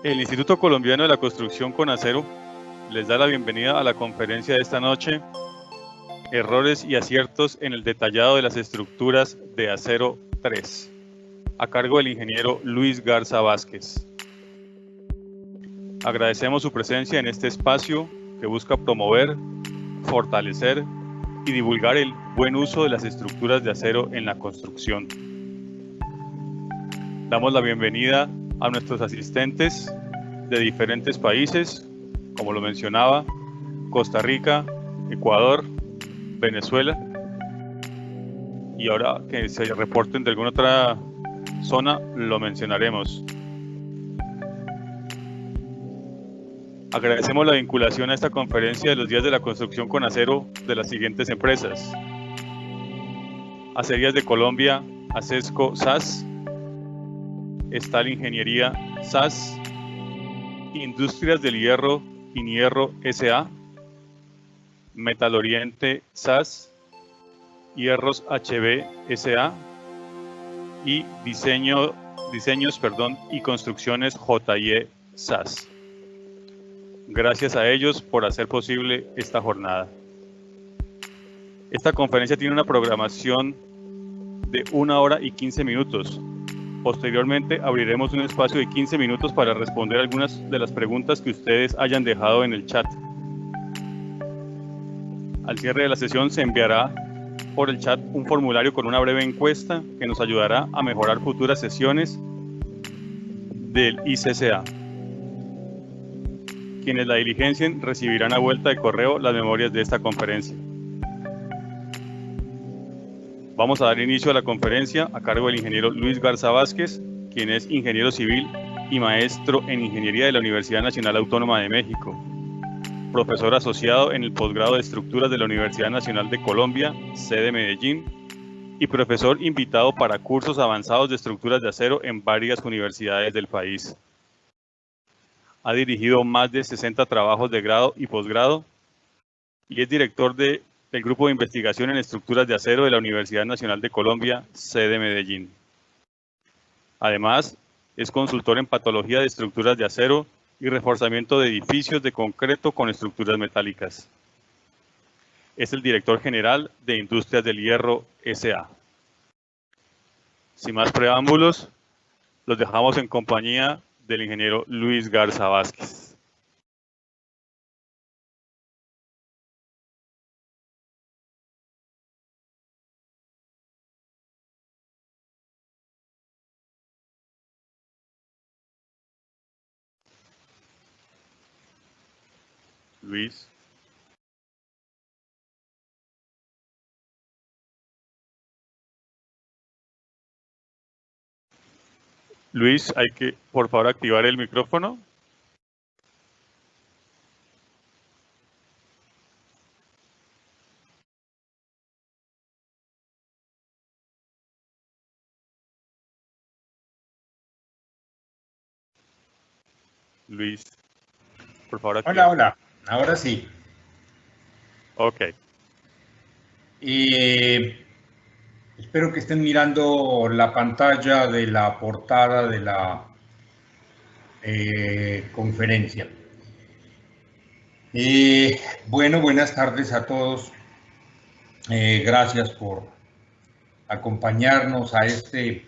El Instituto Colombiano de la Construcción con Acero les da la bienvenida a la conferencia de esta noche, Errores y aciertos en el detallado de las estructuras de acero 3, a cargo del ingeniero Luis Garza Vázquez. Agradecemos su presencia en este espacio que busca promover, fortalecer y divulgar el buen uso de las estructuras de acero en la construcción. Damos la bienvenida a nuestros asistentes de diferentes países, como lo mencionaba, Costa Rica, Ecuador, Venezuela, y ahora que se reporten de alguna otra zona, lo mencionaremos. Agradecemos la vinculación a esta conferencia de los días de la construcción con acero de las siguientes empresas: Acerías de Colombia, Acesco SAS, Estal Ingeniería SAS, Industrias del Hierro, Inhierro SA, Metal Oriente SAS, Hierros HB SA y Diseños y Construcciones JIE SAS. Gracias a ellos por hacer posible esta jornada. Esta conferencia tiene una programación de 1 hora y 15 minutos. Posteriormente abriremos un espacio de 15 minutos para responder algunas de las preguntas que ustedes hayan dejado en el chat. Al cierre de la sesión se enviará por el chat un formulario con una breve encuesta que nos ayudará a mejorar futuras sesiones del ICCA. Quienes la diligencien recibirán a vuelta de correo las memorias de esta conferencia. Vamos a dar inicio a la conferencia a cargo del ingeniero Luis Garza Vázquez, quien es ingeniero civil y maestro en ingeniería de la Universidad Nacional Autónoma de México, profesor asociado en el posgrado de estructuras de la Universidad Nacional de Colombia, sede Medellín, y profesor invitado para cursos avanzados de estructuras de acero en varias universidades del país. Ha dirigido más de 60 trabajos de grado y posgrado y es director del Grupo de Investigación en Estructuras de Acero de la Universidad Nacional de Colombia, sede Medellín. Además, es consultor en patología de estructuras de acero y reforzamiento de edificios de concreto con estructuras metálicas. Es el director general de Industrias del Hierro SA. Sin más preámbulos, los dejamos en compañía del ingeniero Luis Garza Vázquez. Luis. Luis, hay que, por favor, activar el micrófono. Luis, por favor, activa. Hola, ahora sí. Ok. Espero que estén mirando la pantalla de la portada de la conferencia. Bueno, buenas tardes a todos. Gracias por acompañarnos a este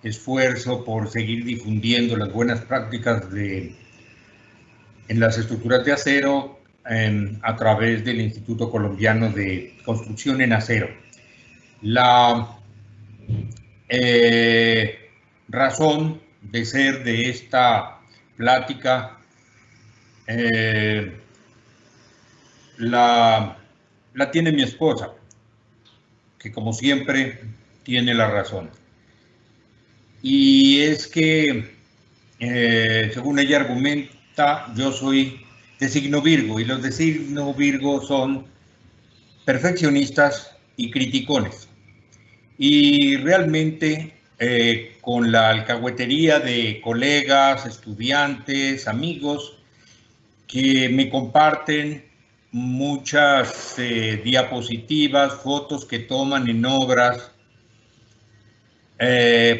esfuerzo por seguir difundiendo las buenas prácticas en las estructuras de acero a través del Instituto Colombiano de Construcción en Acero. La razón de ser de esta plática la tiene mi esposa, que como siempre tiene la razón. Y es que, según ella argumenta, yo soy de signo Virgo, y los de signo Virgo son perfeccionistas y criticones. Y realmente, con la alcahuetería de colegas, estudiantes, amigos, que me comparten muchas diapositivas, fotos que toman en obras,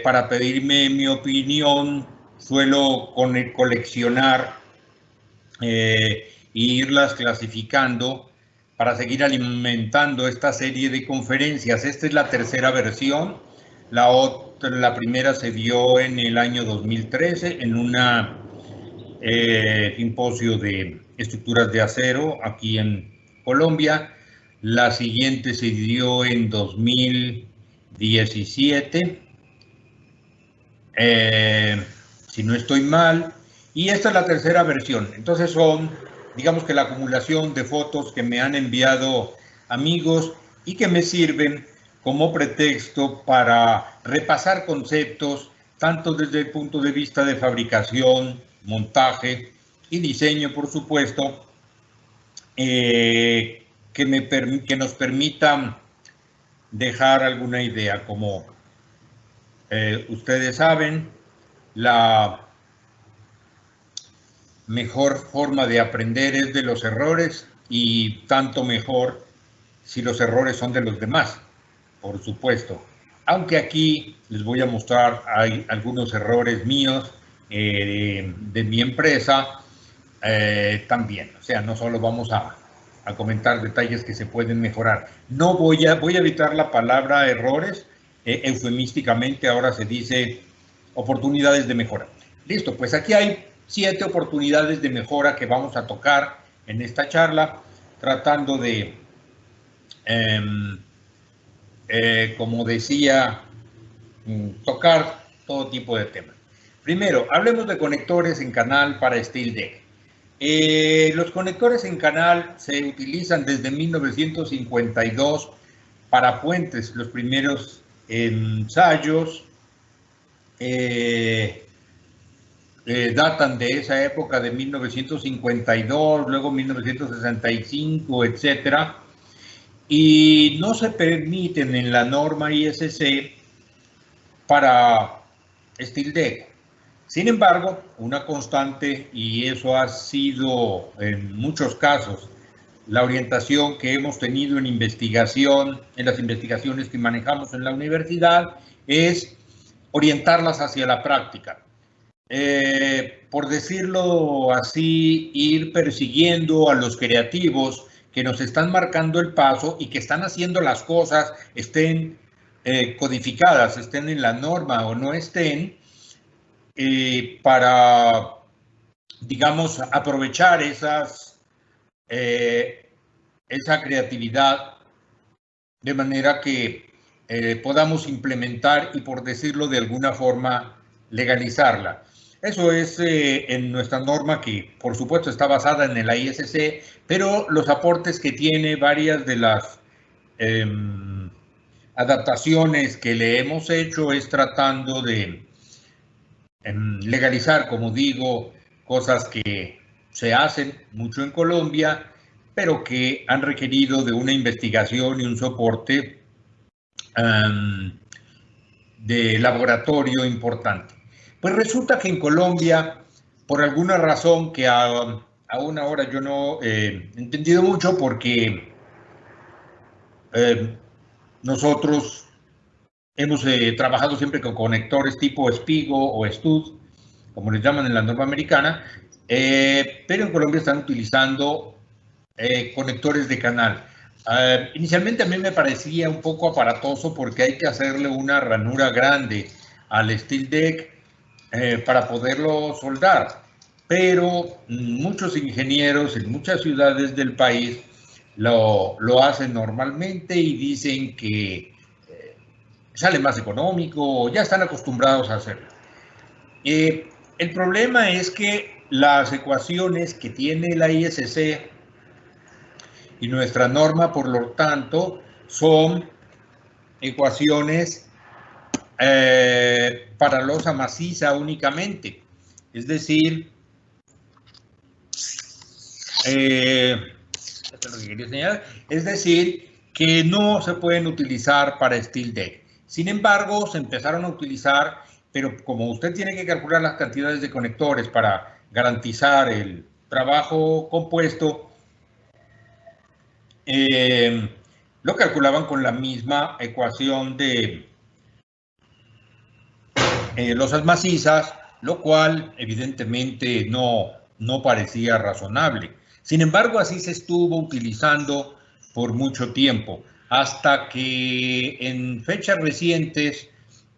para pedirme mi opinión suelo coleccionar e irlas clasificando para seguir alimentando esta serie de conferencias. Esta es la tercera versión. La primera se dio en el año 2013 en una simposio de estructuras de acero aquí en Colombia. La siguiente se dio en 2017, si no estoy mal, y esta es la tercera versión. Entonces son, digamos que la acumulación de fotos que me han enviado amigos y que me sirven como pretexto para repasar conceptos, tanto desde el punto de vista de fabricación, montaje y diseño, por supuesto, que nos permitan dejar alguna idea. Como ustedes saben, la mejor forma de aprender es de los errores, y tanto mejor si los errores son de los demás, por supuesto. Aunque aquí les voy a mostrar, hay algunos errores míos de mi empresa también. O sea, no solo vamos a comentar detalles que se pueden mejorar. No voy a evitar la palabra errores, eufemísticamente ahora se dice oportunidades de mejora. Listo, pues aquí hay 7 oportunidades de mejora que vamos a tocar en esta charla, tratando de, como decía, tocar todo tipo de temas. Primero, hablemos de conectores en canal para Steel Deck. Los conectores en canal se utilizan desde 1952 para puentes. Los primeros ensayos datan de esa época, de 1952, luego 1965, etcétera, y no se permiten en la norma ISC para Steel Deck. Sin embargo, una constante, y eso ha sido en muchos casos la orientación que hemos tenido en investigación, en las investigaciones que manejamos en la universidad, es orientarlas hacia la práctica. Por decirlo así, ir persiguiendo a los creativos que nos están marcando el paso y que están haciendo las cosas, estén codificadas, estén en la norma o no estén, para, digamos, aprovechar esa creatividad de manera que podamos implementar y, por decirlo de alguna forma, legalizarla. Eso es en nuestra norma, que por supuesto está basada en el ISC, pero los aportes que tiene varias de las adaptaciones que le hemos hecho es tratando de legalizar, como digo, cosas que se hacen mucho en Colombia, pero que han requerido de una investigación y un soporte de laboratorio importante. Pues resulta que en Colombia, por alguna razón que aún ahora yo no he entendido mucho, porque nosotros hemos trabajado siempre con conectores tipo Spigo o Stud, como les llaman en la norma americana, pero en Colombia están utilizando conectores de canal. Inicialmente a mí me parecía un poco aparatoso, porque hay que hacerle una ranura grande al Steel Deck para poderlo soldar, pero muchos ingenieros en muchas ciudades del país lo hacen normalmente y dicen que sale más económico, ya están acostumbrados a hacerlo. El problema es que las ecuaciones que tiene la ISC y nuestra norma, por lo tanto, son ecuaciones para losa maciza únicamente. Es decir, esto es lo que quería señalar, es decir, que no se pueden utilizar para Steel Deck. Sin embargo, se empezaron a utilizar, pero como usted tiene que calcular las cantidades de conectores para garantizar el trabajo compuesto, lo calculaban con la misma ecuación de losas macizas lo cual evidentemente no parecía razonable. Sin embargo, así se estuvo utilizando por mucho tiempo, hasta que en fechas recientes,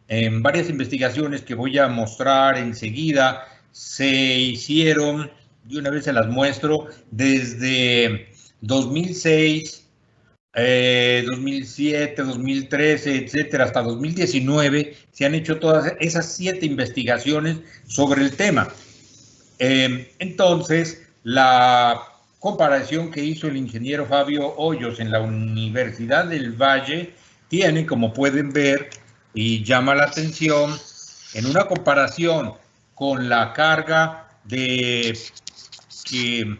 en varias investigaciones que voy a mostrar enseguida, se hicieron, de una vez se las muestro, desde 2006, 2007, 2013, etcétera, hasta 2019, se han hecho todas esas 7 investigaciones sobre el tema. Entonces, la comparación que hizo el ingeniero Fabio Hoyos en la Universidad del Valle tiene, como pueden ver, y llama la atención, en una comparación con la carga de que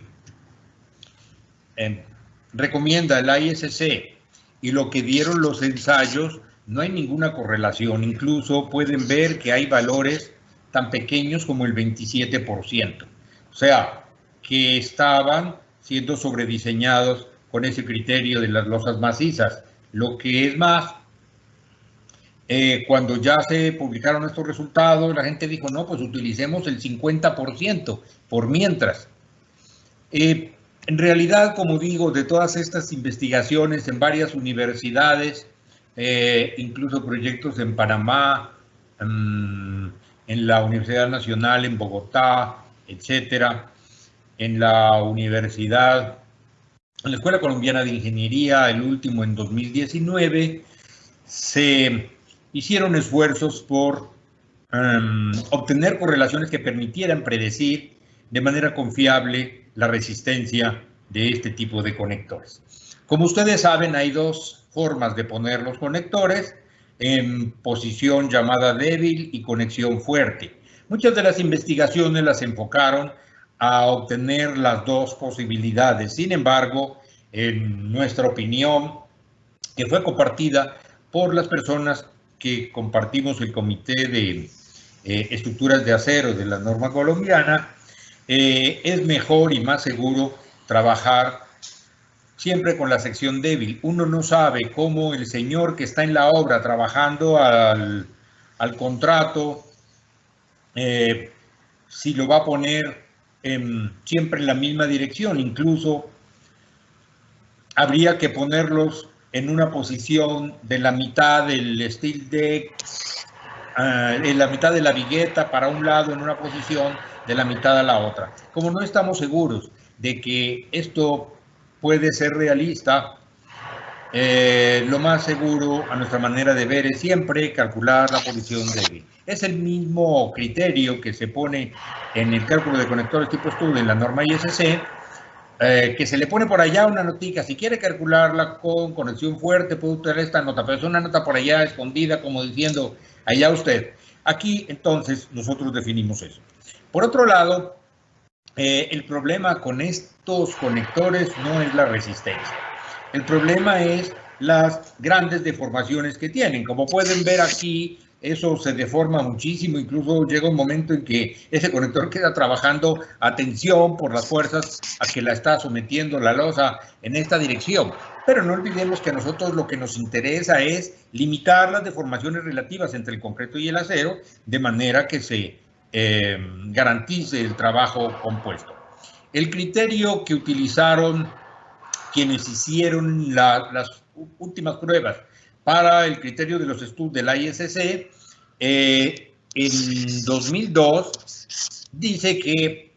recomienda el ISC y lo que dieron los ensayos, no hay ninguna correlación. Incluso pueden ver que hay valores tan pequeños como el 27%. O sea, que estaban siendo sobrediseñados con ese criterio de las losas macizas. Lo que es más, cuando ya se publicaron estos resultados, la gente dijo, no, pues utilicemos el 50% por mientras. En realidad, como digo, de todas estas investigaciones en varias universidades, incluso proyectos en Panamá, en la Universidad Nacional en Bogotá, etcétera, en la Universidad, en la Escuela Colombiana de Ingeniería, el último en 2019, se hicieron esfuerzos por obtener correlaciones que permitieran predecir de manera confiable la resistencia de este tipo de conectores. Como ustedes saben, hay 2 formas de poner los conectores, en posición llamada débil y conexión fuerte. Muchas de las investigaciones las enfocaron a obtener las 2 posibilidades. Sin embargo, en nuestra opinión, que fue compartida por las personas que compartimos el Comité de Estructuras de Acero de la norma colombiana, es mejor y más seguro trabajar siempre con la sección débil. Uno no sabe cómo el señor que está en la obra trabajando al contrato, si lo va a poner siempre en la misma dirección. Incluso habría que ponerlos en una posición de la mitad del steel deck, en la mitad de la vigueta para un lado en una posición, de la mitad a la otra. Como no estamos seguros de que esto puede ser realista, lo más seguro a nuestra manera de ver es siempre calcular la posición débil. Es el mismo criterio que se pone en el cálculo de conectores tipo estudio en la norma ISC, que se le pone por allá una notica. Si quiere calcularla con conexión fuerte, puede usar esta nota, pero es una nota por allá escondida, como diciendo, allá usted. Aquí, entonces, nosotros definimos eso. Por otro lado, el problema con estos conectores no es la resistencia. El problema es las grandes deformaciones que tienen. Como pueden ver aquí, eso se deforma muchísimo, incluso llega un momento en que ese conector queda trabajando a tensión por las fuerzas a que la está sometiendo la losa en esta dirección. Pero no olvidemos que a nosotros lo que nos interesa es limitar las deformaciones relativas entre el concreto y el acero, de manera que se garantice el trabajo compuesto. El criterio que utilizaron quienes hicieron las últimas pruebas para el criterio de los estudios del ISC, en 2002 dice que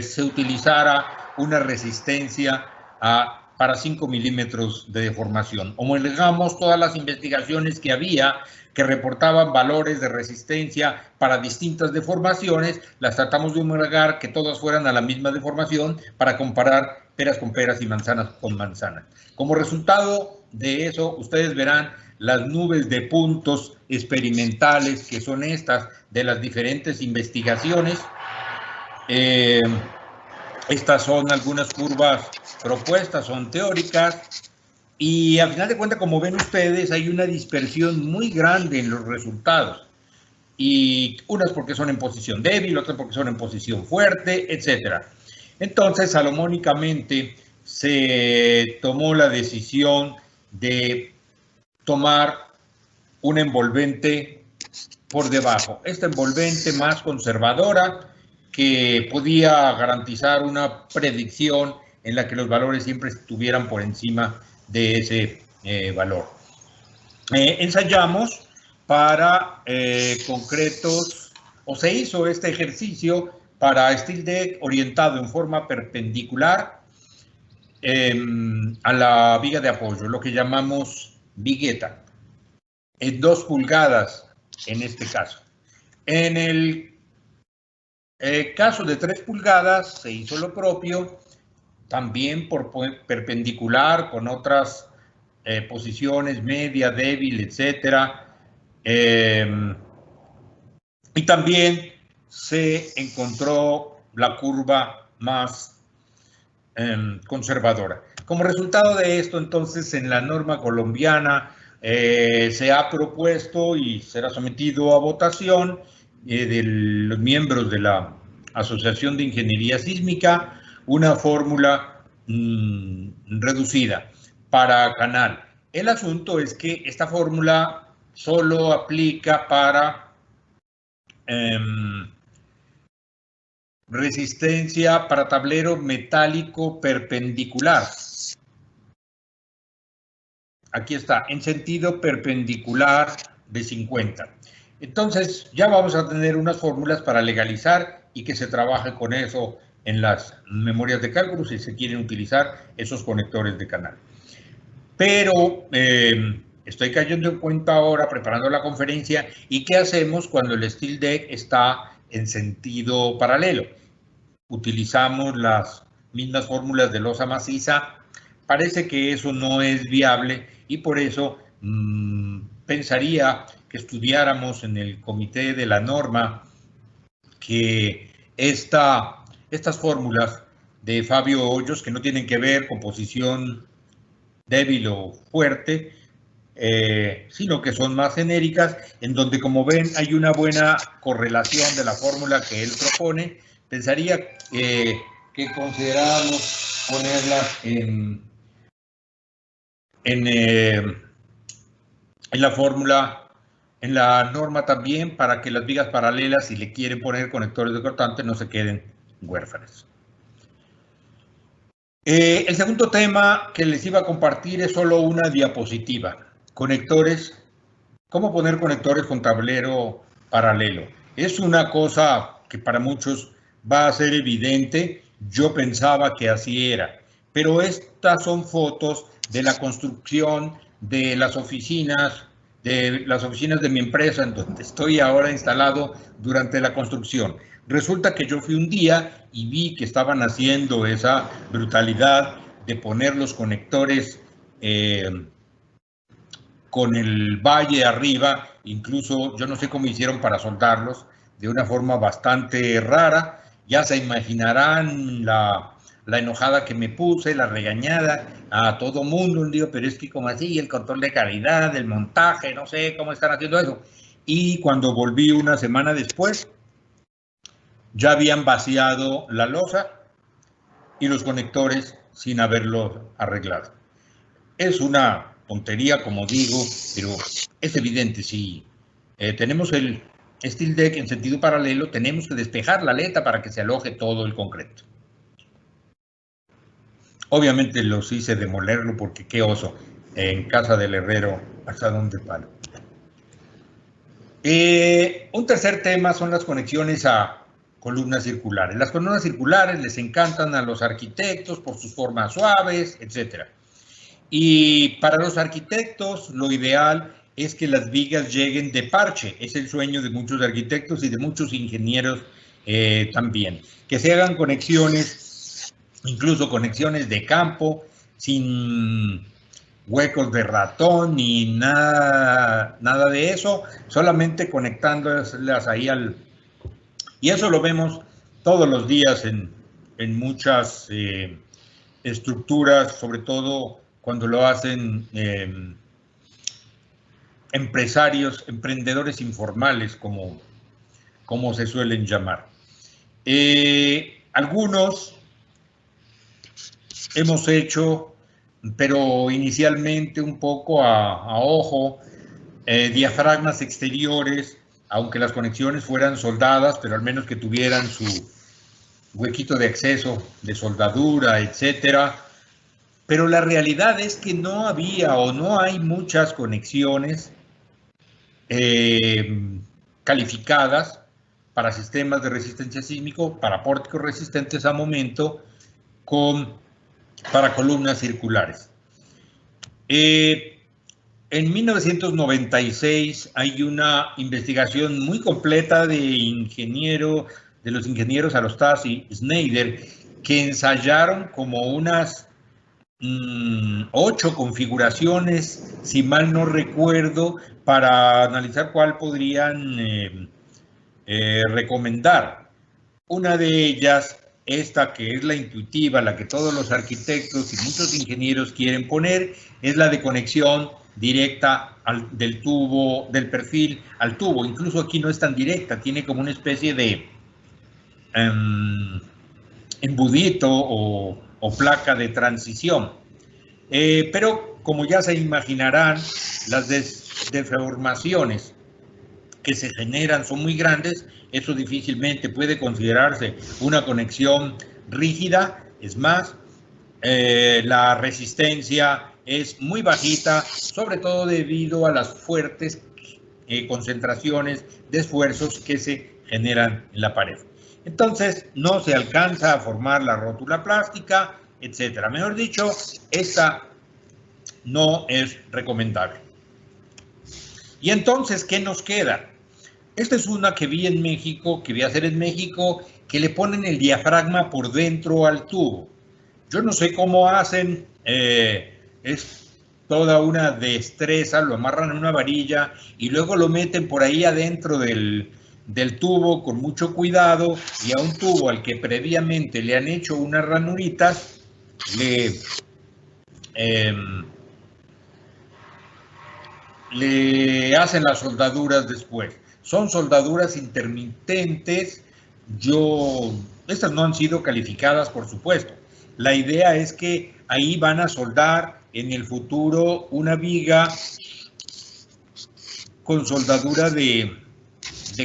se utilizara una resistencia para 5 milímetros de deformación. Homologamos todas las investigaciones que había que reportaban valores de resistencia para distintas deformaciones, las tratamos de homologar que todas fueran a la misma deformación para comparar peras con peras y manzanas con manzanas. Como resultado de eso, ustedes verán las nubes de puntos experimentales que son estas de las diferentes investigaciones. Estas son algunas curvas propuestas, son teóricas, y al final de cuentas, como ven ustedes, hay una dispersión muy grande en los resultados. Y unas porque son en posición débil, otras porque son en posición fuerte, etc. Entonces, salomónicamente, se tomó la decisión de tomar un envolvente por debajo. Esta envolvente más conservadora que podía garantizar una predicción en la que los valores siempre estuvieran por encima de ese valor. Ensayamos para concretos, o se hizo este ejercicio para Steel Deck orientado en forma perpendicular a la viga de apoyo, lo que llamamos vigueta, en 2 pulgadas en este caso. En el caso de 3 pulgadas se hizo lo propio, también por perpendicular con otras posiciones, media, débil, etcétera. Y también se encontró la curva más conservadora. Como resultado de esto, entonces, en la norma colombiana se ha propuesto y será sometido a votación de los miembros de la Asociación de Ingeniería Sísmica una fórmula reducida para canal. El asunto es que esta fórmula solo aplica para resistencia para tablero metálico perpendicular. Aquí está, en sentido perpendicular de 50. Entonces, ya vamos a tener unas fórmulas para legalizar y que se trabaje con eso en las memorias de cálculo si se quieren utilizar esos conectores de canal. Pero estoy cayendo en cuenta ahora, preparando la conferencia, ¿y qué hacemos cuando el Steel Deck está en sentido paralelo? Utilizamos las mismas fórmulas de losa maciza. Parece que eso no es viable y por eso pensaría que estudiáramos en el comité de la norma que estas fórmulas de Fabio Hoyos, que no tienen que ver con posición débil o fuerte, sino que son más genéricas, en donde, como ven, hay una buena correlación de la fórmula que él propone. Pensaría que consideramos ponerlas en la fórmula, en la norma también, para que las vigas paralelas, si le quieren poner conectores de cortante, no se queden huérfanas. El segundo tema que les iba a compartir es solo una diapositiva. Conectores, cómo poner conectores con tablero paralelo. Es una cosa que para muchos va a ser evidente. Yo pensaba que así era, pero estas son fotos de la construcción de las oficinas de mi empresa, en donde estoy ahora instalado durante la construcción. Resulta que yo fui un día y vi que estaban haciendo esa brutalidad de poner los conectores con el valle arriba, incluso yo no sé cómo hicieron para soldarlos, de una forma bastante rara. Ya se imaginarán la enojada que me puse, la regañada a todo mundo, digo, pero es que como así, el control de calidad, el montaje, no sé cómo están haciendo eso. Y cuando volví una semana después, ya habían vaciado la losa y los conectores sin haberlos arreglado. Es una tontería, como digo, pero es evidente, si tenemos el Steel Deck en sentido paralelo, tenemos que despejar la aleta para que se aloje todo el concreto. Obviamente los hice demolerlo porque qué oso, en casa del herrero, hasta dónde palo. Un tercer tema son las conexiones a columnas circulares. Las columnas circulares les encantan a los arquitectos por sus formas suaves, etc. Y para los arquitectos lo ideal es que las vigas lleguen de parche. Es el sueño de muchos arquitectos y de muchos ingenieros también. Que se hagan conexiones, incluso conexiones de campo, sin huecos de ratón ni nada de eso, solamente conectándolas ahí y eso lo vemos todos los días en muchas estructuras, sobre todo cuando lo hacen empresarios, emprendedores informales, como se suelen llamar. Algunos hemos hecho, pero inicialmente un poco a ojo, diafragmas exteriores aunque las conexiones fueran soldadas, pero al menos que tuvieran su huequito de acceso, de soldadura, etcétera. Pero la realidad es que no había o no hay muchas conexiones calificadas para sistemas de resistencia sísmico, para pórticos resistentes a momento, para columnas circulares. En 1996 hay una investigación muy completa de los ingenieros Alostas y Schneider, que ensayaron como unas 8 configuraciones, si mal no recuerdo, para analizar cuál podrían recomendar. Una de ellas, esta que es la intuitiva, la que todos los arquitectos y muchos ingenieros quieren poner, es la de conexión directa del tubo, del perfil al tubo. Incluso aquí no es tan directa, tiene como una especie de embudito o placa de transición. Pero como ya se imaginarán, las deformaciones que se generan son muy grandes. Eso difícilmente puede considerarse una conexión rígida. Es más, la resistencia es muy bajita, sobre todo debido a las fuertes concentraciones de esfuerzos que se generan en la pared. Entonces, no se alcanza a formar la rótula plástica, etcétera. Mejor dicho, esta no es recomendable. Y entonces, ¿qué nos queda? Esta es una que vi en México, que vi hacer en México, que le ponen el diafragma por dentro al tubo. Yo no sé cómo hacen, es toda una destreza, lo amarran en una varilla y luego lo meten por ahí adentro del tubo con mucho cuidado, y a un tubo al que previamente le han hecho unas ranuritas, le hacen las soldaduras después. Son soldaduras intermitentes. Estas no han sido calificadas, por supuesto. La idea es que ahí van a soldar en el futuro una viga con soldadura de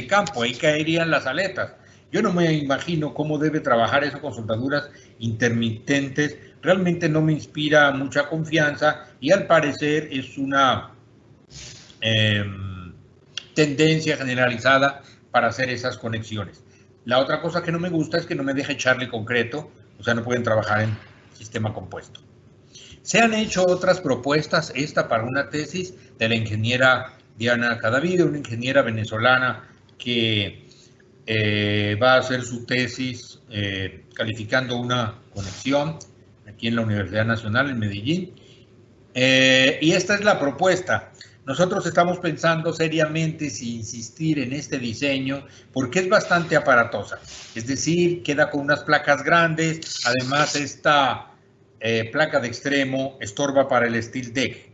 campo, ahí caerían las aletas. Yo no me imagino cómo debe trabajar eso con soldaduras intermitentes. Realmente no me inspira mucha confianza y al parecer es una tendencia generalizada para hacer esas conexiones. La otra cosa que no me gusta es que no me deja echarle concreto, o sea, no pueden trabajar en sistema compuesto. Se han hecho otras propuestas, esta para una tesis de la ingeniera Diana Cadavide, una ingeniera venezolana que va a hacer su tesis calificando una conexión aquí en la Universidad Nacional en Medellín. Y esta es la propuesta. Nosotros estamos pensando seriamente si insistir en este diseño porque es bastante aparatosa. Es decir, queda con unas placas grandes. Además, esta placa de extremo estorba para el steel deck.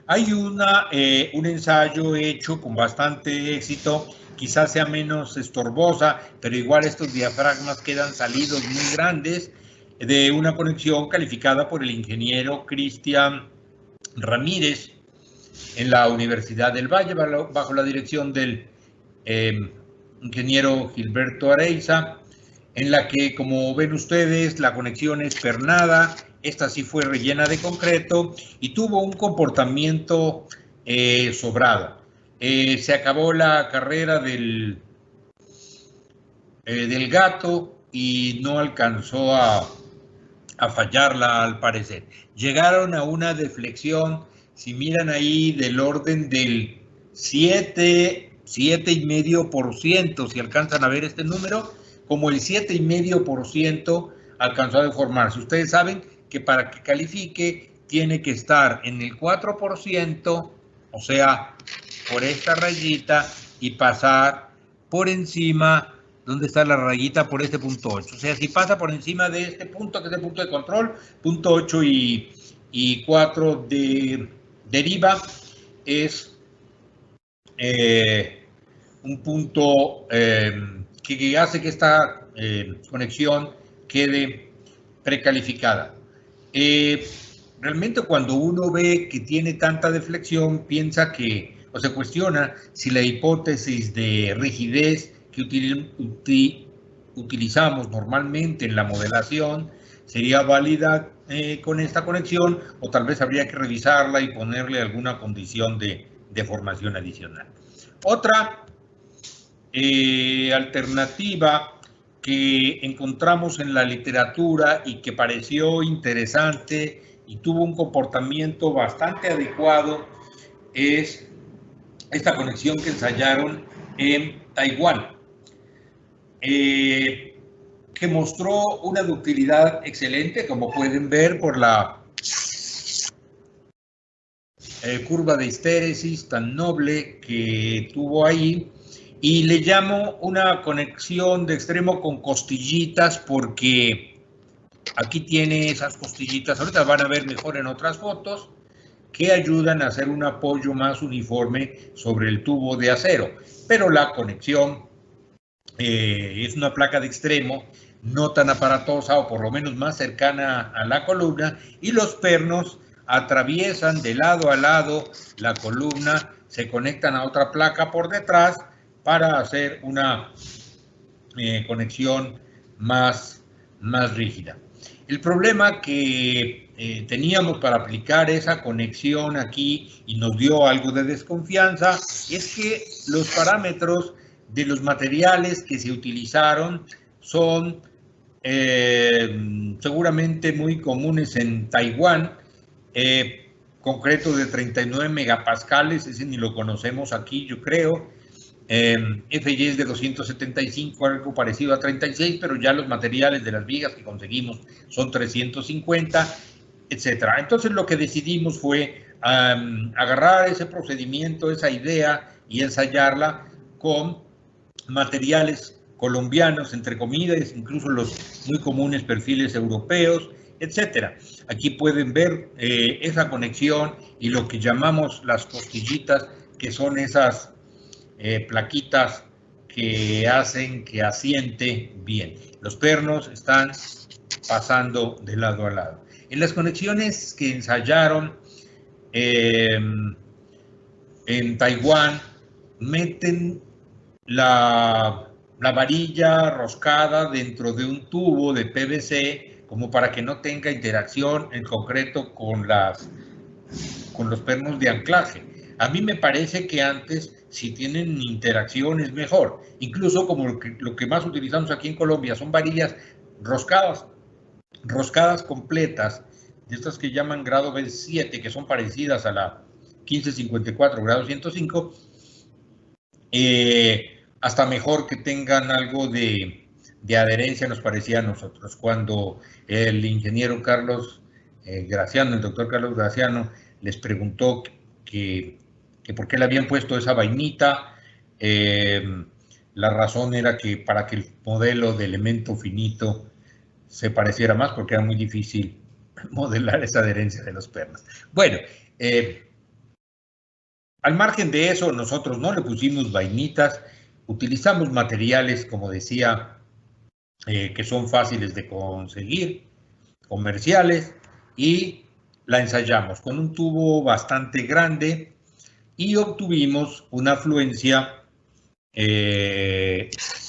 Hay un ensayo hecho con bastante éxito, quizás sea menos estorbosa, pero igual estos diafragmas quedan salidos muy grandes, de una conexión calificada por el ingeniero Cristian Ramírez en la Universidad del Valle, bajo la dirección del ingeniero Gilberto Areiza, en la que, como ven ustedes, la conexión es pernada. Esta sí fue rellena de concreto y tuvo un comportamiento sobrado. Se acabó la carrera del gato y no alcanzó a fallarla al parecer. Llegaron a una deflexión, si miran ahí, del orden del 7,5%, si alcanzan a ver este número, como el 7,5% alcanzó a deformarse. Ustedes saben que para que califique tiene que estar en el 4%, o sea, por esta rayita, y pasar por encima, ¿dónde está la rayita? Por este punto 8. O sea, si pasa por encima de este punto, que es el punto de control, punto 8 y 4 de deriva, es un punto que hace que esta conexión quede precalificada. Realmente cuando uno ve que tiene tanta deflexión, piensa que o se cuestiona si la hipótesis de rigidez que utilizamos normalmente en la modelación sería válida con esta conexión, o tal vez habría que revisarla y ponerle alguna condición de deformación adicional. Otra alternativa que encontramos en la literatura y que pareció interesante y tuvo un comportamiento bastante adecuado es esta conexión que ensayaron en Taiwán, que mostró una ductilidad excelente, como pueden ver por la curva de histéresis tan noble que tuvo ahí. Y le llamo una conexión de extremo con costillitas porque aquí tiene esas costillitas, ahorita van a ver mejor en otras fotos, que ayudan a hacer un apoyo más uniforme sobre el tubo de acero. Pero la conexión es una placa de extremo, no tan aparatosa o por lo menos más cercana a la columna, y los pernos atraviesan de lado a lado la columna, se conectan a otra placa por detrás para hacer una conexión más rígida. El problema que teníamos para aplicar esa conexión aquí y nos dio algo de desconfianza es que los parámetros de los materiales que se utilizaron son seguramente muy comunes en Taiwán, concreto de 39 megapascales, ese ni lo conocemos aquí, yo creo. FY es de 275, algo parecido a 36, pero ya los materiales de las vigas que conseguimos son 350, etcétera. Entonces lo que decidimos fue agarrar ese procedimiento, esa idea y ensayarla con materiales colombianos, entre comillas, incluso los muy comunes perfiles europeos, etcétera. Aquí pueden ver esa conexión y lo que llamamos las costillitas, que son esas plaquitas que hacen que asiente bien. Los pernos están pasando de lado a lado. En las conexiones que ensayaron en Taiwán, meten la varilla roscada dentro de un tubo de PVC como para que no tenga interacción en concreto con los pernos de anclaje. A mí me parece que antes, si tienen interacción, es mejor. Incluso como lo que más utilizamos aquí en Colombia son varillas roscadas completas, de estas que llaman grado B7, que son parecidas a la 1554 grado 105, hasta mejor que tengan algo de adherencia, nos parecía a nosotros. Cuando el ingeniero Carlos Graciano, el doctor Carlos Graciano, les preguntó que por qué le habían puesto esa vainita, la razón era que para que el modelo de elemento finito se pareciera más, porque era muy difícil modelar esa adherencia de los pernos. Bueno, al margen de eso, nosotros no le pusimos vainitas, utilizamos materiales, como decía, que son fáciles de conseguir, comerciales, y la ensayamos con un tubo bastante grande y obtuvimos una afluencia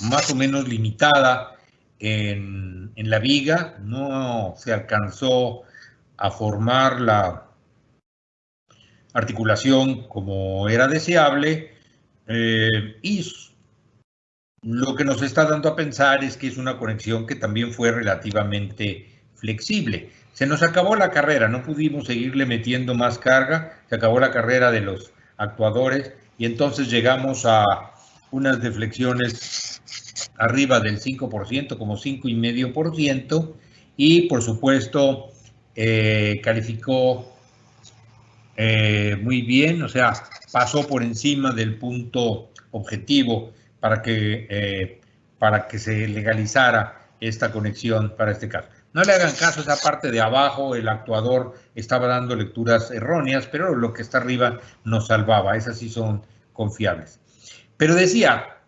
más o menos limitada en la viga. No se alcanzó a formar la articulación como era deseable, y lo que nos está dando a pensar es que es una conexión que también fue relativamente flexible. Se nos acabó la carrera, no pudimos seguirle metiendo más carga, se acabó la carrera de los actuadores y entonces llegamos a unas deflexiones arriba del 5%, como 5,5%, y por supuesto calificó muy bien, o sea, pasó por encima del punto objetivo para que se legalizara esta conexión para este caso. No le hagan caso a esa parte de abajo, el actuador estaba dando lecturas erróneas, pero lo que está arriba nos salvaba, esas sí son confiables. Pero decía,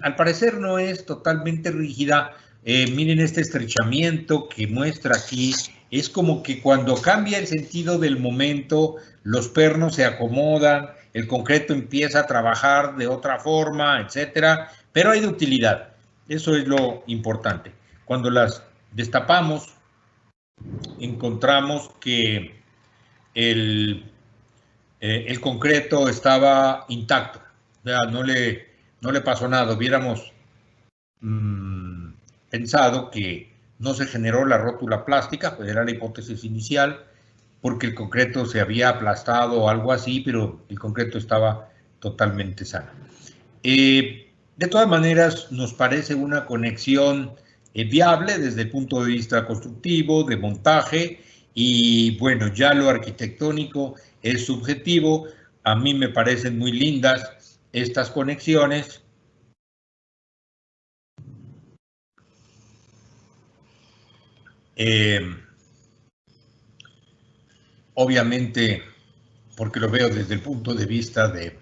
al parecer no es totalmente rígida. Miren este estrechamiento que muestra aquí, es como que cuando cambia el sentido del momento, los pernos se acomodan el concreto empieza a trabajar de otra forma, etcétera, pero hay de utilidad. Eso es lo importante. Cuando las destapamos, encontramos que el concreto estaba intacto, o sea, no le pasó nada. Hubiéramos pensado que no se generó la rótula plástica, pues era la hipótesis inicial, porque el concreto se había aplastado o algo así, pero el concreto estaba totalmente sano. De todas maneras, nos parece una conexión viable desde el punto de vista constructivo, de montaje, y bueno, ya lo arquitectónico es subjetivo. A mí me parecen muy lindas estas conexiones. Obviamente, porque lo veo desde el punto de vista de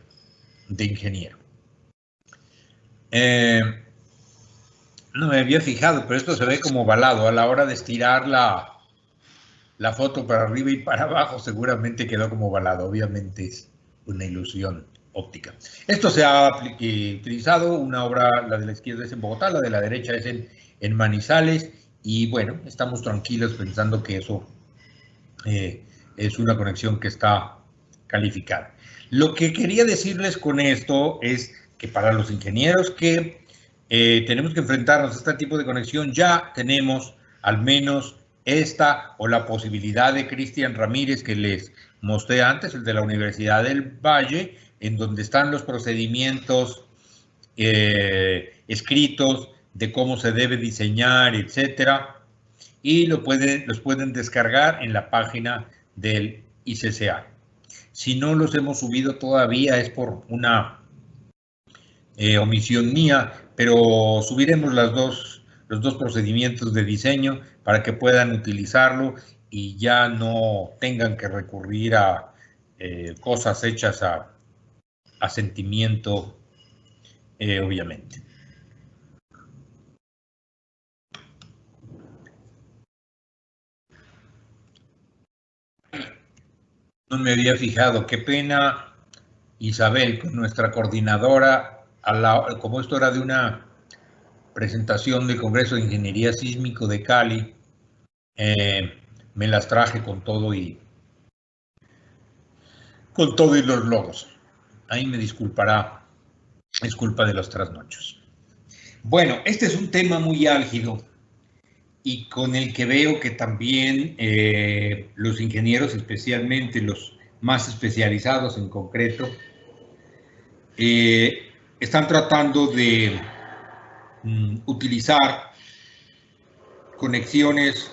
ingeniero. No me había fijado, pero esto se ve como ovalado. A la hora de estirar la foto para arriba y para abajo, seguramente quedó como ovalado. Obviamente es una ilusión óptica. Esto se ha utilizado, una obra, la de la izquierda es en Bogotá, la de la derecha es en Manizales, y bueno, estamos tranquilos pensando que eso es una conexión que está calificada. Lo que quería decirles con esto es que para los ingenieros que tenemos que enfrentarnos a este tipo de conexión, ya tenemos al menos esta o la posibilidad de Cristian Ramírez que les mostré antes, el de la Universidad del Valle, en donde están los procedimientos escritos de cómo se debe diseñar, etcétera, y los pueden descargar en la página del ICCA. Si no los hemos subido todavía es por una omisión mía, pero subiremos los dos procedimientos de diseño para que puedan utilizarlo y ya no tengan que recurrir a cosas hechas a sentimiento, obviamente. No me había fijado, qué pena, Isabel, con nuestra coordinadora, como esto era de una presentación del Congreso de Ingeniería Sísmico de Cali, me las traje con todo y los logos. Ahí me disculpará, es culpa de los trasnochos. Bueno, este es un tema muy álgido y con el que veo que también los ingenieros, especialmente los más especializados en concreto, están tratando de utilizar conexiones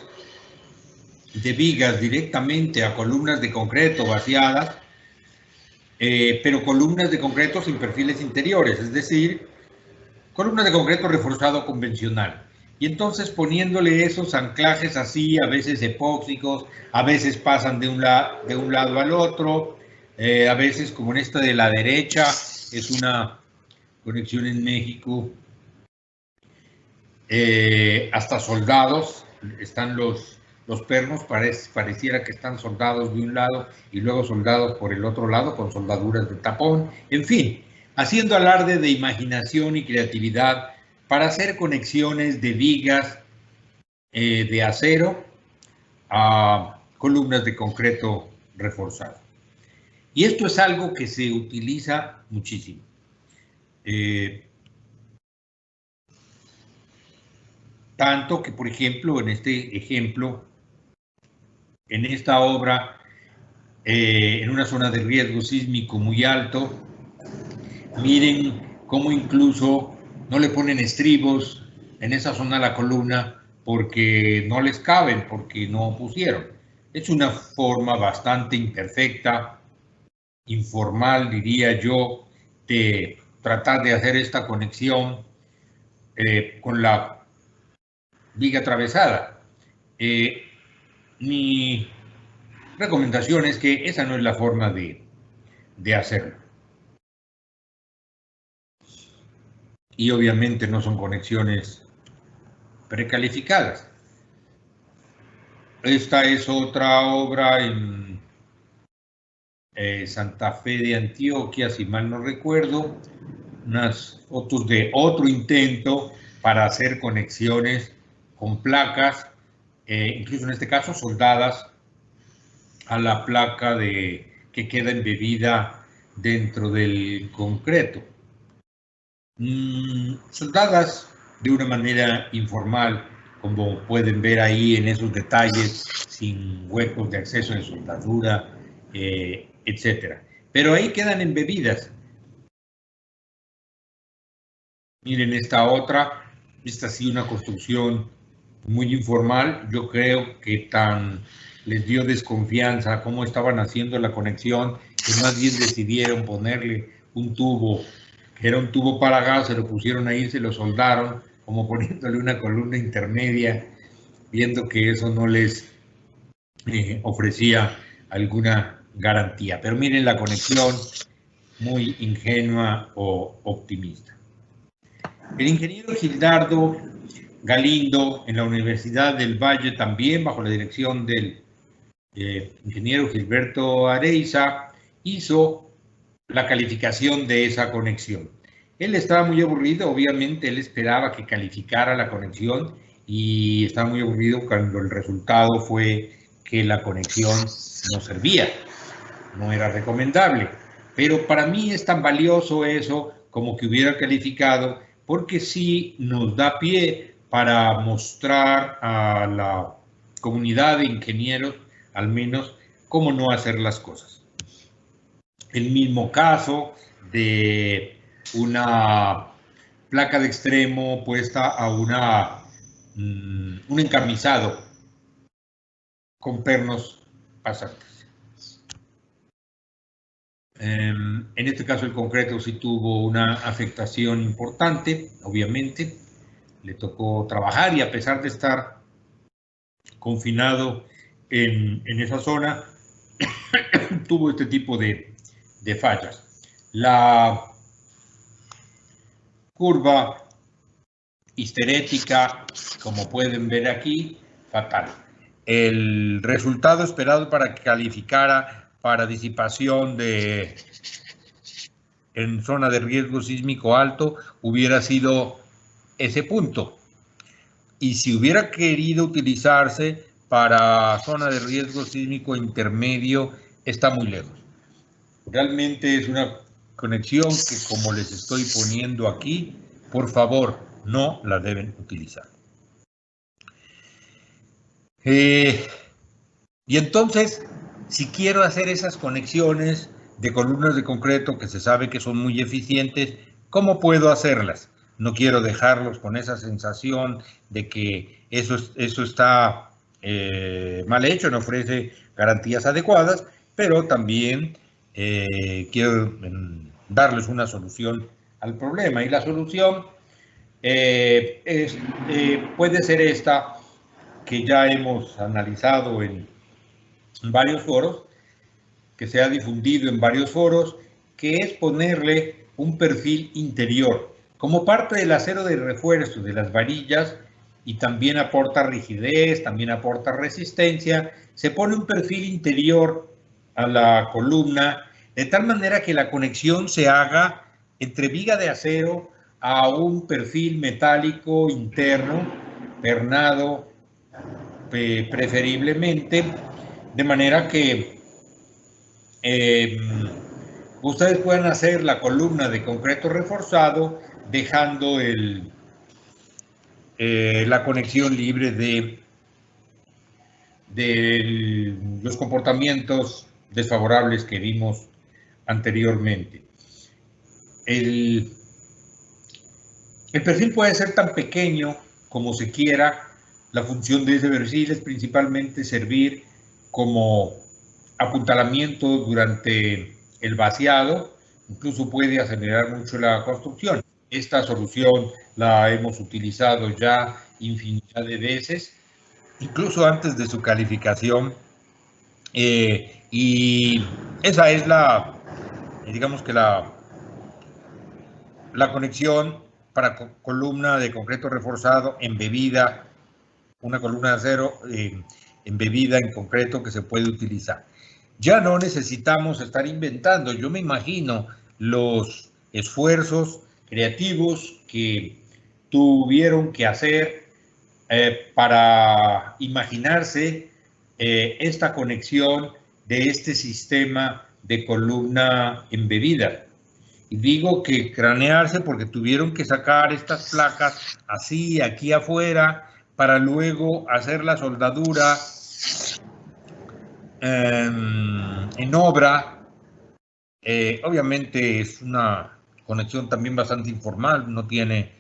de vigas directamente a columnas de concreto vaciadas, pero columnas de concreto sin perfiles interiores, es decir, columnas de concreto reforzado convencional. Y entonces poniéndole esos anclajes así, a veces epóxicos, a veces pasan de un lado al otro, a veces como en esta de la derecha, es una conexión en México, hasta soldados, están los pernos, pareciera que están soldados de un lado y luego soldados por el otro lado con soldaduras de tapón, en fin, haciendo alarde de imaginación y creatividad para hacer conexiones de vigas de acero a columnas de concreto reforzado. Y esto es algo que se utiliza muchísimo. Tanto que, por ejemplo, en este ejemplo, en esta obra, en una zona de riesgo sísmico muy alto, miren cómo incluso no le ponen estribos en esa zona a la columna porque no les caben, porque no pusieron. Es una forma bastante imperfecta, informal, diría yo, de tratar de hacer esta conexión con la viga atravesada. Mi recomendación es que esa no es la forma de hacerlo. Y obviamente no son conexiones precalificadas. Esta es otra obra en Santa Fe de Antioquia, si mal no recuerdo, unas fotos de otro intento para hacer conexiones con placas, incluso en este caso soldadas a la placa que queda embebida dentro del concreto. Soldadas de una manera informal, como pueden ver ahí en esos detalles, sin huecos de acceso de soldadura, etcétera. Pero ahí quedan embebidas. Miren esta otra, esta sí una construcción muy informal. Yo creo que les dio desconfianza cómo estaban haciendo la conexión, que más bien decidieron ponerle un tubo, que era un tubo para gas, se lo pusieron ahí, se lo soldaron, como poniéndole una columna intermedia, viendo que eso no les ofrecía alguna garantía. Pero miren la conexión, muy ingenua o optimista. El ingeniero Gildardo Galindo, en la Universidad del Valle, también bajo la dirección del ingeniero Gilberto Areiza, hizo la calificación de esa conexión. Él estaba muy aburrido, obviamente él esperaba que calificara la conexión y estaba muy aburrido cuando el resultado fue que la conexión no servía, no era recomendable. Pero para mí es tan valioso eso como que hubiera calificado, porque sí nos da pie para mostrar a la comunidad de ingenieros, al menos, cómo no hacer las cosas. El mismo caso de una placa de extremo puesta a un encamisado con pernos pasantes. En este caso el concreto sí tuvo una afectación importante, obviamente. Le tocó trabajar y a pesar de estar confinado en esa zona, tuvo este tipo de fallas. La curva histerética, como pueden ver aquí, fatal. El resultado esperado para que calificara para disipación en zona de riesgo sísmico alto hubiera sido ese punto. Y si hubiera querido utilizarse para zona de riesgo sísmico intermedio, está muy lejos. Realmente es una conexión que, como les estoy poniendo aquí, por favor, no la deben utilizar. Y entonces, si quiero hacer esas conexiones de columnas de concreto que se sabe que son muy eficientes, ¿cómo puedo hacerlas? No quiero dejarlos con esa sensación de que eso está mal hecho, no ofrece garantías adecuadas, pero también quiero darles una solución al problema. Y la solución puede ser esta, que ya hemos analizado en varios foros, que se ha difundido en varios foros, que es ponerle un perfil interior. Como parte del acero de refuerzo de las varillas, y también aporta rigidez, también aporta resistencia, se pone un perfil interior a la columna, de tal manera que la conexión se haga entre viga de acero a un perfil metálico interno, pernado preferiblemente, de manera que ustedes pueden hacer la columna de concreto reforzado dejando la conexión libre de los comportamientos desfavorables que vimos anteriormente. El perfil puede ser tan pequeño como se quiera. La función de ese perfil es principalmente servir como apuntalamiento durante el vaciado, incluso puede acelerar mucho la construcción. Esta solución la hemos utilizado ya infinidad de veces, incluso antes de su calificación, y esa es digamos que la conexión para columna de concreto reforzado embebida, una columna de acero embebida en concreto que se puede utilizar. ya no necesitamos estar inventando. Yo me imagino los esfuerzos creativos que tuvieron que hacer para imaginarse esta conexión de este sistema de columna embebida. Y digo que cranearse porque tuvieron que sacar estas placas así, aquí afuera, para luego hacer la soldadura en obra. Obviamente es una conexión también bastante informal, no tiene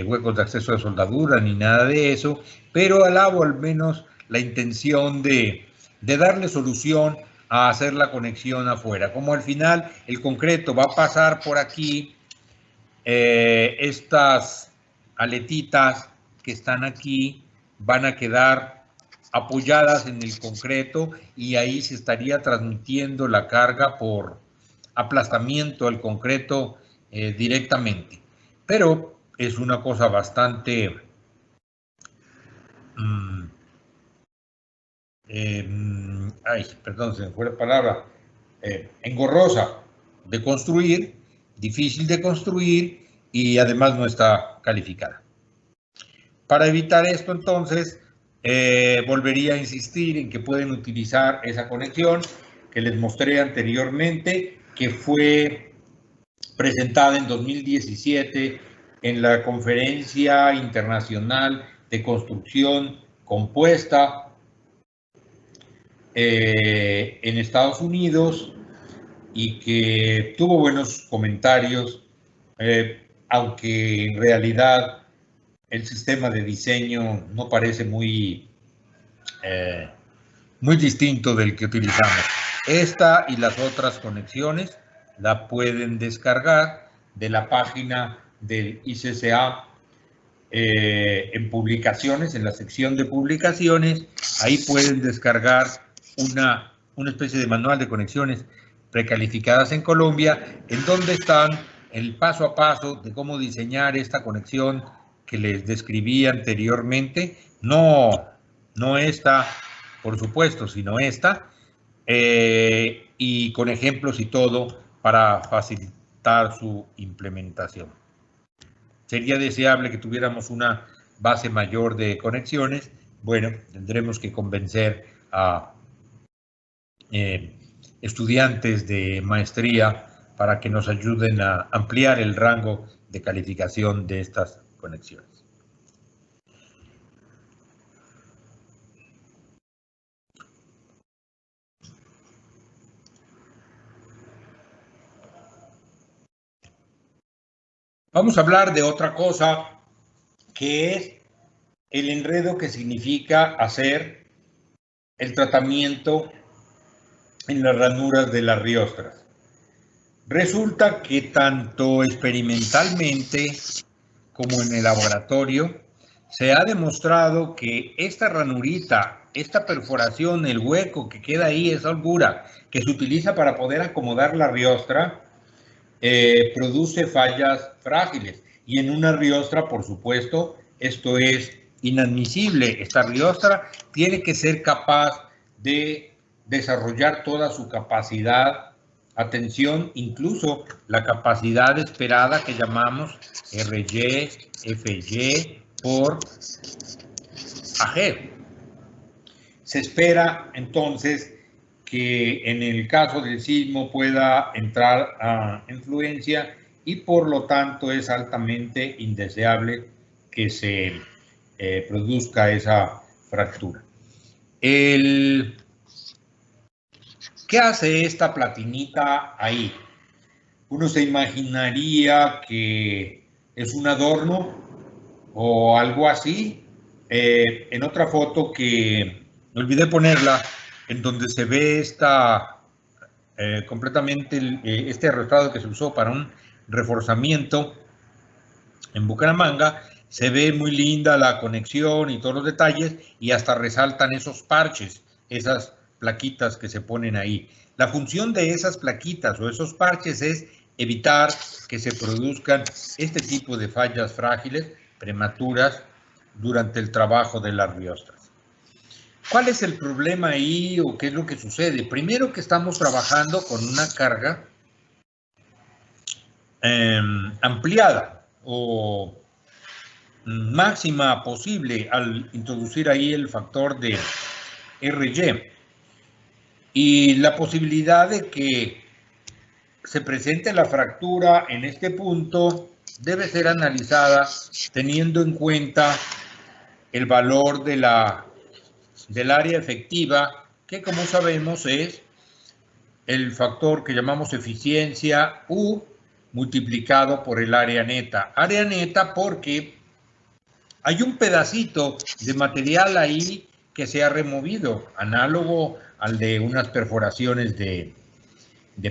huecos de acceso de soldadura ni nada de eso, pero alabo al menos la intención de darle solución a hacer la conexión afuera. Como al final el concreto va a pasar por aquí, estas aletitas que están aquí van a quedar apoyadas en el concreto y ahí se estaría transmitiendo la carga por aplastamiento al concreto directamente. Pero es una cosa bastante perdón, se me fue la palabra, engorrosa de construir, difícil de construir y además no está calificada. Para evitar esto, entonces, volvería a insistir en que pueden utilizar esa conexión que les mostré anteriormente, que fue presentada en 2017 en la Conferencia Internacional de Construcción Compuesta en Estados Unidos y que tuvo buenos comentarios, aunque en realidad el sistema de diseño no parece muy distinto del que utilizamos. Esta y las otras conexiones la pueden descargar de la página del ICCA en publicaciones, en la sección de publicaciones. Ahí pueden descargar una especie de manual de conexiones precalificadas en Colombia, en donde están el paso a paso de cómo diseñar esta conexión que les describí anteriormente. No esta, por supuesto, sino esta, y con ejemplos y todo para facilitar su implementación. Sería deseable que tuviéramos una base mayor de conexiones. Bueno, tendremos que convencer a estudiantes de maestría para que nos ayuden a ampliar el rango de calificación de estas conexiones. Vamos a hablar de otra cosa, que es el enredo que significa hacer el tratamiento en las ranuras de las riostras. Resulta que tanto experimentalmente como en el laboratorio se ha demostrado que esta ranurita, esta perforación, el hueco que queda ahí, esa holgura que se utiliza para poder acomodar la riostra, produce fallas frágiles. Y en una riostra, por supuesto, esto es inadmisible. Esta riostra tiene que ser capaz de desarrollar toda su capacidad, atención, incluso la capacidad esperada que llamamos RY, FY por AG. Se espera entonces que en el caso del sismo pueda entrar a influencia y por lo tanto es altamente indeseable que se produzca esa fractura. ¿Qué hace esta platinita ahí? Uno se imaginaría que es un adorno o algo así. En otra foto que me olvidé ponerla, en donde se ve completamente este arrastrado que se usó para un reforzamiento en Bucaramanga, se ve muy linda la conexión y todos los detalles y hasta resaltan esos parches, esas plaquitas que se ponen ahí. La función de esas plaquitas o esos parches es evitar que se produzcan este tipo de fallas frágiles, prematuras, durante el trabajo de las riostras. ¿Cuál es el problema ahí o qué es lo que sucede? Primero que estamos trabajando con una carga ampliada o máxima posible al introducir ahí el factor de RY y la posibilidad de que se presente la fractura en este punto debe ser analizada teniendo en cuenta el valor del área efectiva, que como sabemos es el factor que llamamos eficiencia U multiplicado por el área neta. Área neta porque hay un pedacito de material ahí que se ha removido, análogo al de unas perforaciones de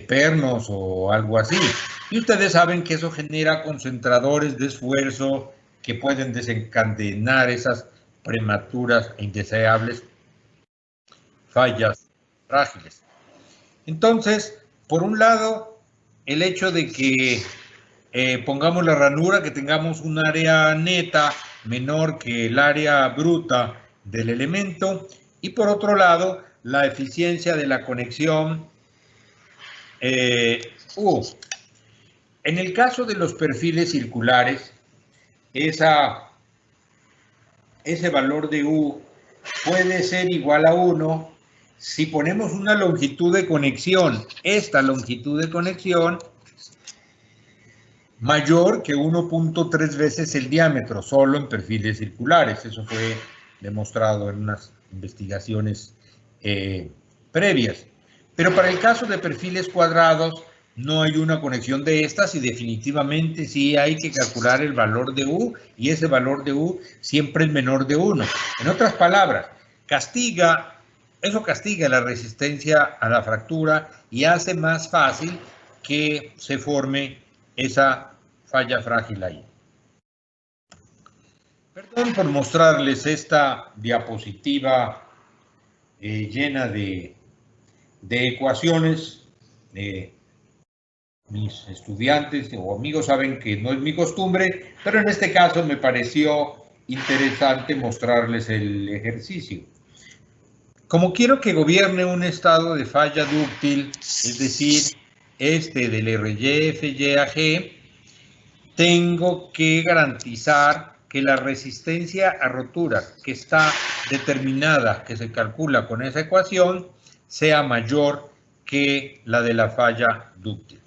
pernos o algo así. Y ustedes saben que eso genera concentradores de esfuerzo que pueden desencadenar esas prematuras e indeseables fallas frágiles. Entonces, por un lado, el hecho de que pongamos la ranura, que tengamos un área neta menor que el área bruta del elemento, y por otro lado, la eficiencia de la conexión U. En el caso de los perfiles circulares, ese valor de U puede ser igual a 1 si ponemos una longitud de conexión, esta longitud de conexión mayor que 1.3 veces el diámetro, solo en perfiles circulares. Eso fue demostrado en unas investigaciones previas. Pero para el caso de perfiles cuadrados, no hay una conexión de estas y definitivamente sí hay que calcular el valor de U y ese valor de U siempre es menor de 1. En otras palabras, eso castiga la resistencia a la fractura y hace más fácil que se forme esa falla frágil ahí. Perdón por mostrarles esta diapositiva llena de ecuaciones. Mis estudiantes o amigos saben que no es mi costumbre, pero en este caso me pareció interesante mostrarles el ejercicio. Como quiero que gobierne un estado de falla dúctil, es decir, del RY-FY-G, tengo que garantizar que la resistencia a rotura que está determinada, que se calcula con esa ecuación, sea mayor que la de la falla dúctil.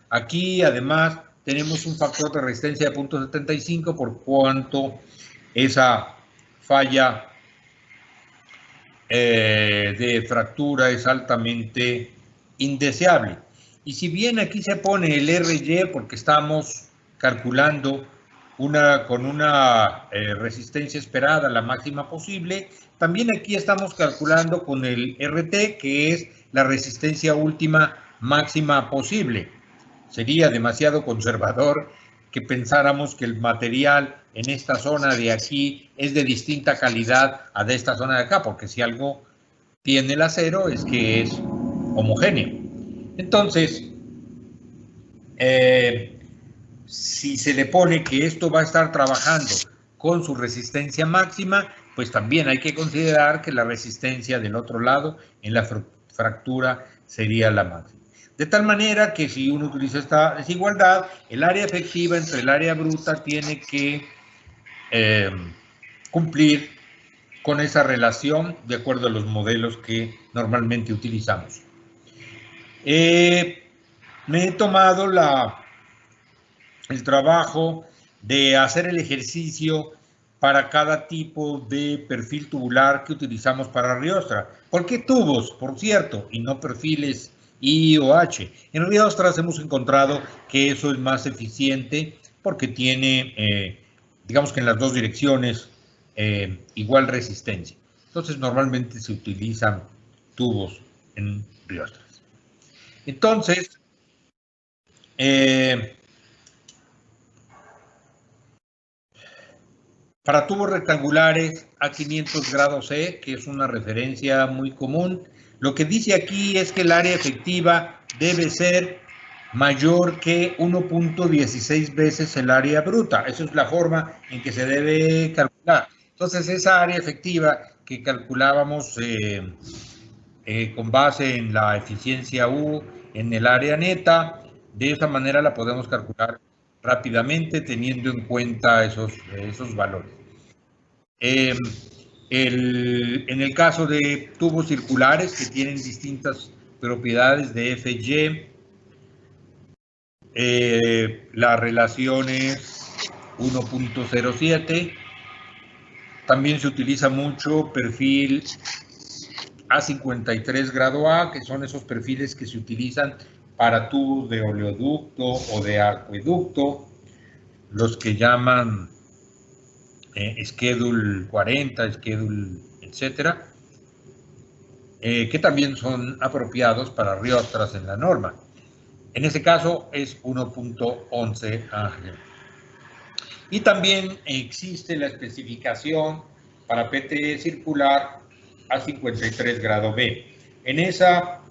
Aquí, además, tenemos un factor de resistencia de 0.75 por cuanto esa falla de fractura es altamente indeseable. Y si bien aquí se pone el RY porque estamos calculando con una resistencia esperada la máxima posible, también aquí estamos calculando con el RT, que es la resistencia última máxima posible. Sería demasiado conservador que pensáramos que el material en esta zona de aquí es de distinta calidad a de esta zona de acá, porque si algo tiene el acero es que es homogéneo. Entonces, si se le pone que esto va a estar trabajando con su resistencia máxima, pues también hay que considerar que la resistencia del otro lado en la fractura sería la máxima. De tal manera que si uno utiliza esta desigualdad, el área efectiva entre el área bruta tiene que cumplir con esa relación de acuerdo a los modelos que normalmente utilizamos. Me he tomado el trabajo de hacer el ejercicio para cada tipo de perfil tubular que utilizamos para Riostra. ¿Por qué tubos, por cierto, y no perfiles I o H? En Riostras hemos encontrado que eso es más eficiente porque tiene, digamos que en las dos direcciones, igual resistencia. Entonces, normalmente se utilizan tubos en Riostras. Entonces, para tubos rectangulares a 500 grados C, que es una referencia muy común, lo que dice aquí es que el área efectiva debe ser mayor que 1.16 veces el área bruta. Esa es la forma en que se debe calcular. Entonces, esa área efectiva que calculábamos con base en la eficiencia U en el área neta. De esa manera la podemos calcular rápidamente teniendo en cuenta esos valores. En el caso de tubos circulares que tienen distintas propiedades de FY, la relación es 1.07. También se utiliza mucho perfil A53 grado A, que son esos perfiles que se utilizan para tubos de oleoducto o de acueducto, los que llaman Schedule 40, Schedule, etcétera, que también son apropiados para riostras en la norma. En ese caso es 1.11 AG. Y también existe la especificación para PTE circular a 53 grado B. En esa,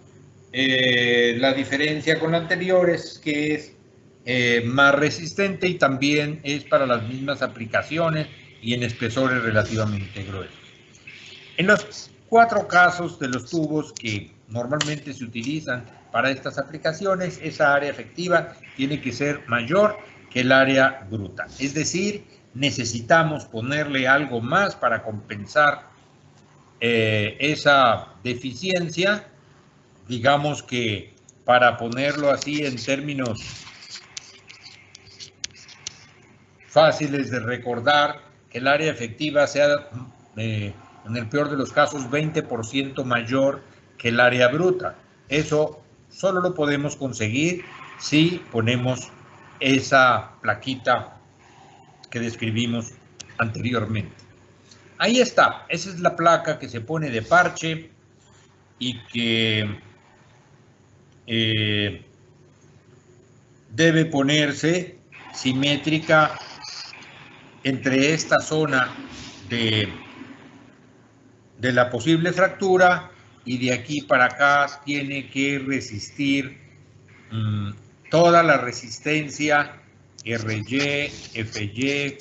la diferencia con la anterior es que es más resistente y también es para las mismas aplicaciones y en espesores relativamente gruesos. En los 4 casos de los tubos que normalmente se utilizan para estas aplicaciones, esa área efectiva tiene que ser mayor que el área bruta. Es decir, necesitamos ponerle algo más para compensar esa deficiencia. Digamos que, para ponerlo así en términos fáciles de recordar, que el área efectiva sea, en el peor de los casos, 20% mayor que el área bruta. Eso solo lo podemos conseguir si ponemos esa plaquita que describimos anteriormente. Ahí está, esa es la placa que se pone de parche y que debe ponerse simétrica entre esta zona de la posible fractura y de aquí para acá tiene que resistir toda la resistencia RY, FY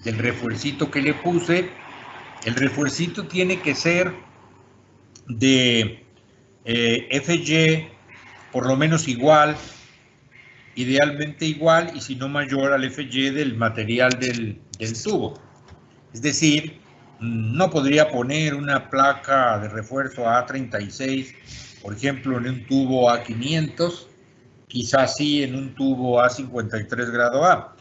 del refuercito que le puse. El refuercito tiene que ser de FY por lo menos igual, idealmente igual, y si no mayor al FY del material del tubo. Es decir, no podría poner una placa de refuerzo A36, por ejemplo, en un tubo A500, quizás sí en un tubo A53 grado A,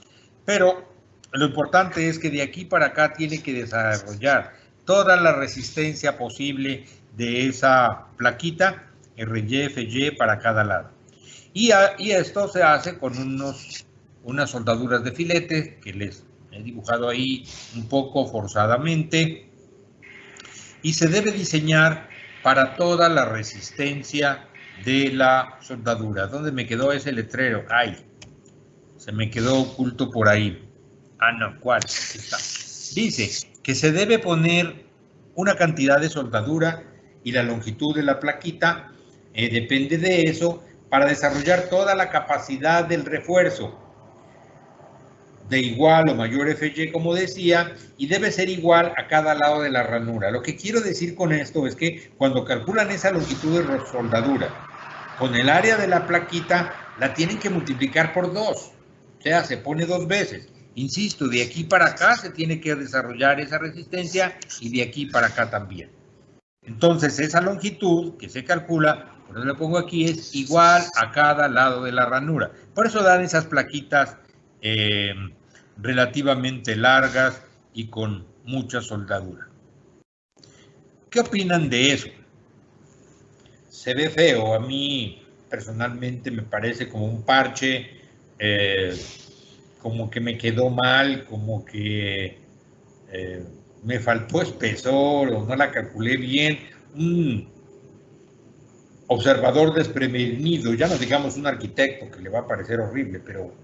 pero lo importante es que de aquí para acá tiene que desarrollar toda la resistencia posible de esa plaquita, RY, FY para cada lado. Y esto se hace con unas soldaduras de filete que les he dibujado ahí un poco forzadamente, y se debe diseñar para toda la resistencia de la soldadura. ¿Dónde me quedó ese letrero? ¡Ay! Se me quedó oculto por ahí. Ah, no, ¿cuál? Aquí está. Dice que se debe poner una cantidad de soldadura y la longitud de la plaquita depende de eso, para desarrollar toda la capacidad del refuerzo de igual o mayor FY, como decía, y debe ser igual a cada lado de la ranura. Lo que quiero decir con esto es que cuando calculan esa longitud de soldadura con el área de la plaquita, la tienen que multiplicar por 2, o sea, se pone 2 veces. Insisto, de aquí para acá se tiene que desarrollar esa resistencia y de aquí para acá también. Entonces, esa longitud que se calcula, por eso le pongo aquí, es igual a cada lado de la ranura. Por eso dan esas plaquitas relativamente largas y con mucha soldadura. ¿Qué opinan de eso? Se ve feo. A mí personalmente me parece como un parche, como que me quedó mal, como que me faltó espesor o no la calculé bien. Un observador desprevenido, ya no digamos un arquitecto que le va a parecer horrible, pero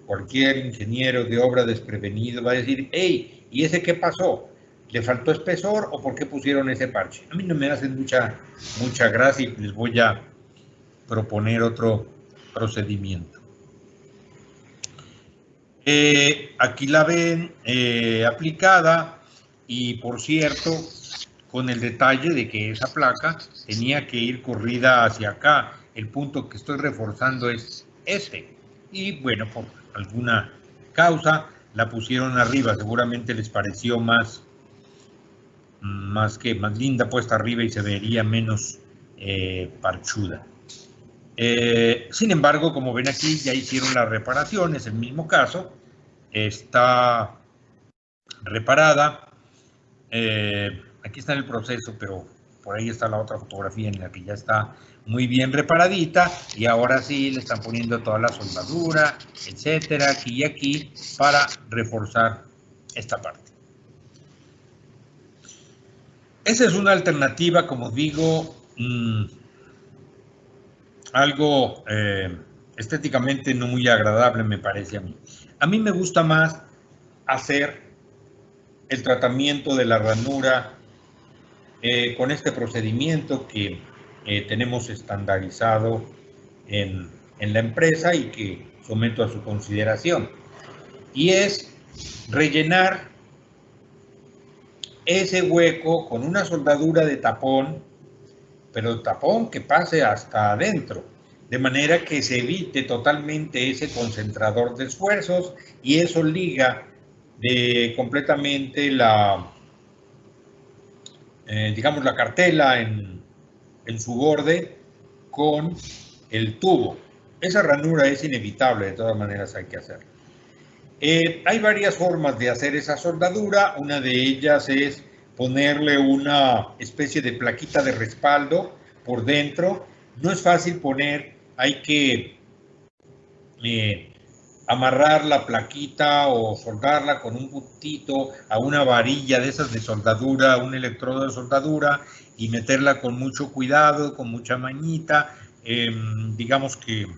cualquier ingeniero de obra desprevenido va a decir, hey, ¿y ese qué pasó? ¿Le faltó espesor o por qué pusieron ese parche? A mí no me hacen mucha gracia y les voy a proponer otro procedimiento. Aquí la ven aplicada y por cierto, con el detalle de que esa placa tenía que ir corrida hacia acá. El punto que estoy reforzando es este. Y bueno, por alguna causa la pusieron arriba. Seguramente les pareció más linda puesta arriba y se vería menos parchuda. Sin embargo, como ven aquí, ya hicieron la reparación, es el mismo caso. Está reparada. Aquí está en el proceso, pero por ahí está la otra fotografía en la que ya está muy bien reparadita y ahora sí le están poniendo toda la soldadura, etcétera, aquí y aquí para reforzar esta parte. Esa es una alternativa, como digo, algo estéticamente no muy agradable, me parece a mí. A mí me gusta más hacer el tratamiento de la ranura con este procedimiento que tenemos estandarizado en la empresa y que someto a su consideración. Y es rellenar ese hueco con una soldadura de tapón, pero tapón que pase hasta adentro, de manera que se evite totalmente ese concentrador de esfuerzos y eso liga completamente digamos, la cartela en su borde con el tubo. Esa ranura es inevitable, de todas maneras hay que hacerlo. Hay varias formas de hacer esa soldadura. Una de ellas es ponerle una especie de plaquita de respaldo por dentro. No es fácil poner, hay que amarrar la plaquita o soldarla con un puntito a una varilla de esas de soldadura, un electrodo de soldadura y meterla con mucho cuidado, con mucha mañita, digamos que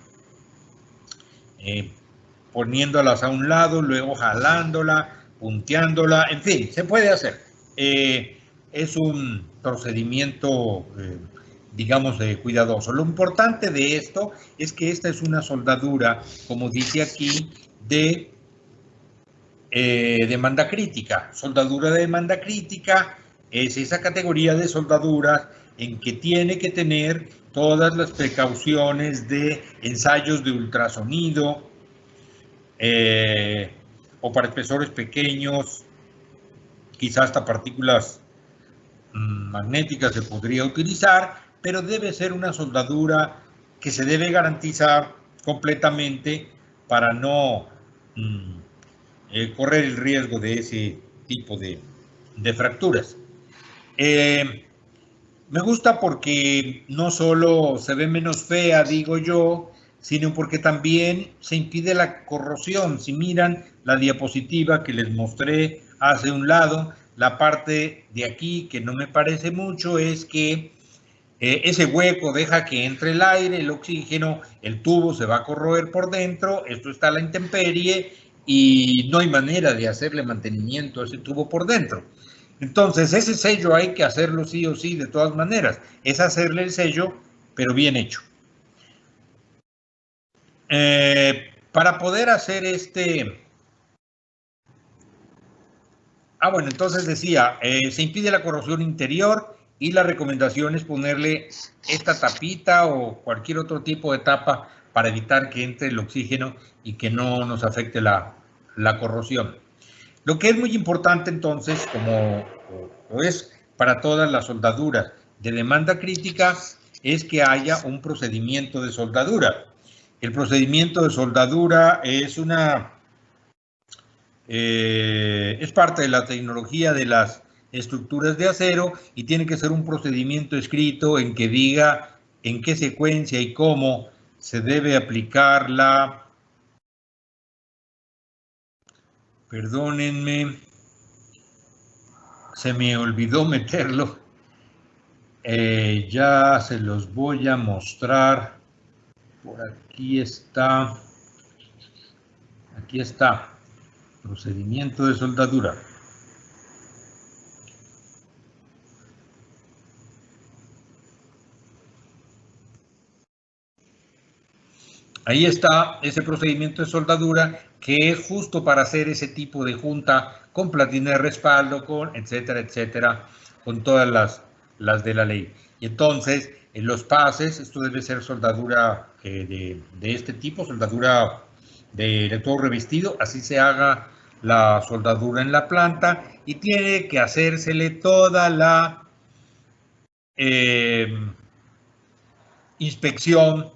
poniéndolas a un lado, luego jalándola, punteándola, en fin, se puede hacer. Es un procedimiento, digamos, cuidadoso. Lo importante de esto es que esta es una soldadura, como dice aquí, de demanda crítica. Soldadura de demanda crítica es esa categoría de soldaduras en que tiene que tener todas las precauciones de ensayos de ultrasonido, o para espesores pequeños, quizás hasta partículas magnéticas se podría utilizar, pero debe ser una soldadura que se debe garantizar completamente para no correr el riesgo de ese tipo de fracturas. Me gusta porque no solo se ve menos fea, digo yo, sino porque también se impide la corrosión. Si miran la diapositiva que les mostré hace un lado, la parte de aquí que no me parece mucho es que ese hueco deja que entre el aire, el oxígeno, el tubo se va a corroer por dentro, esto está a la intemperie y no hay manera de hacerle mantenimiento a ese tubo por dentro. Entonces, ese sello hay que hacerlo sí o sí, de todas maneras. Es hacerle el sello, pero bien hecho. Para poder hacer bueno, entonces decía, se impide la corrosión interior y la recomendación es ponerle esta tapita o cualquier otro tipo de tapa para evitar que entre el oxígeno y que no nos afecte la corrosión. Lo que es muy importante entonces, como es para todas las soldaduras de demanda crítica, es que haya un procedimiento de soldadura. El procedimiento de soldadura es es parte de la tecnología de las estructuras de acero y tiene que ser un procedimiento escrito en que diga en qué secuencia y cómo se debe aplicar perdónenme, se me olvidó meterlo. Ya se los voy a mostrar. Por aquí está. Aquí está. Procedimiento de soldadura. Ahí está ese procedimiento de soldadura que es justo para hacer ese tipo de junta con platina de respaldo, con etcétera, etcétera, con todas las de la ley. Y entonces, en los pases, esto debe ser soldadura de este tipo, soldadura de electrodo revestido, así se haga la soldadura en la planta, y tiene que hacérsele toda la inspección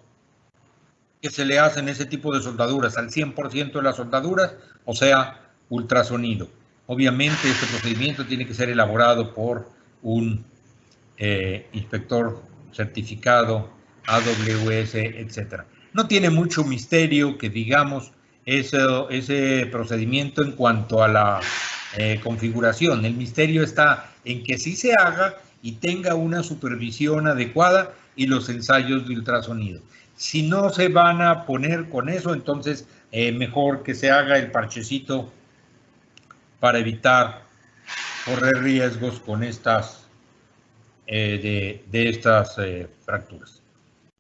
que se le hacen ese tipo de soldaduras, al 100% de las soldaduras, o sea, ultrasonido. Obviamente este procedimiento tiene que ser elaborado por un inspector certificado, AWS, etc. No tiene mucho misterio que digamos ese procedimiento en cuanto a la configuración. El misterio está en que sí se haga y tenga una supervisión adecuada y los ensayos de ultrasonido. Si no se van a poner con eso, entonces mejor que se haga el parchecito para evitar correr riesgos con estas de estas fracturas.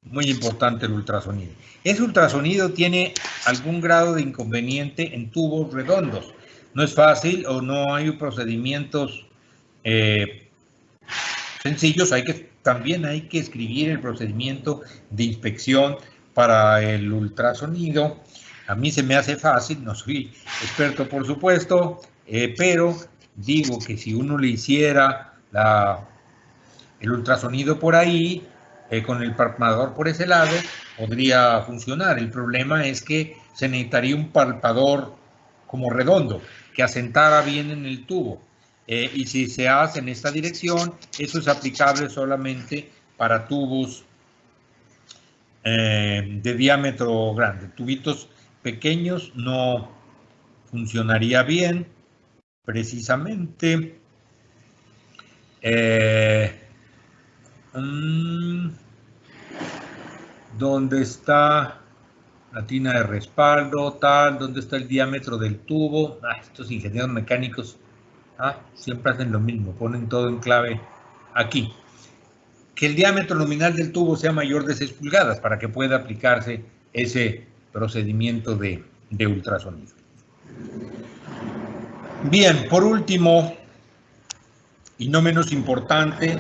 Muy importante el ultrasonido. Ese ultrasonido tiene algún grado de inconveniente en tubos redondos. No es fácil o no hay procedimientos sencillos. También hay que escribir el procedimiento de inspección para el ultrasonido. A mí se me hace fácil, no soy experto por supuesto, pero digo que si uno le hiciera el ultrasonido por ahí, con el palpador por ese lado, podría funcionar. El problema es que se necesitaría un palpador como redondo, que asentara bien en el tubo. Y si se hace en esta dirección, eso es aplicable solamente para tubos de diámetro grande. Tubitos pequeños no funcionaría bien, precisamente. ¿Dónde está la tina de respaldo? Tal, ¿dónde está el diámetro del tubo? Estos ingenieros mecánicos siempre hacen lo mismo, ponen todo en clave aquí. Que el diámetro nominal del tubo sea mayor de 6 pulgadas para que pueda aplicarse ese procedimiento de ultrasonido. Bien, por último, y no menos importante,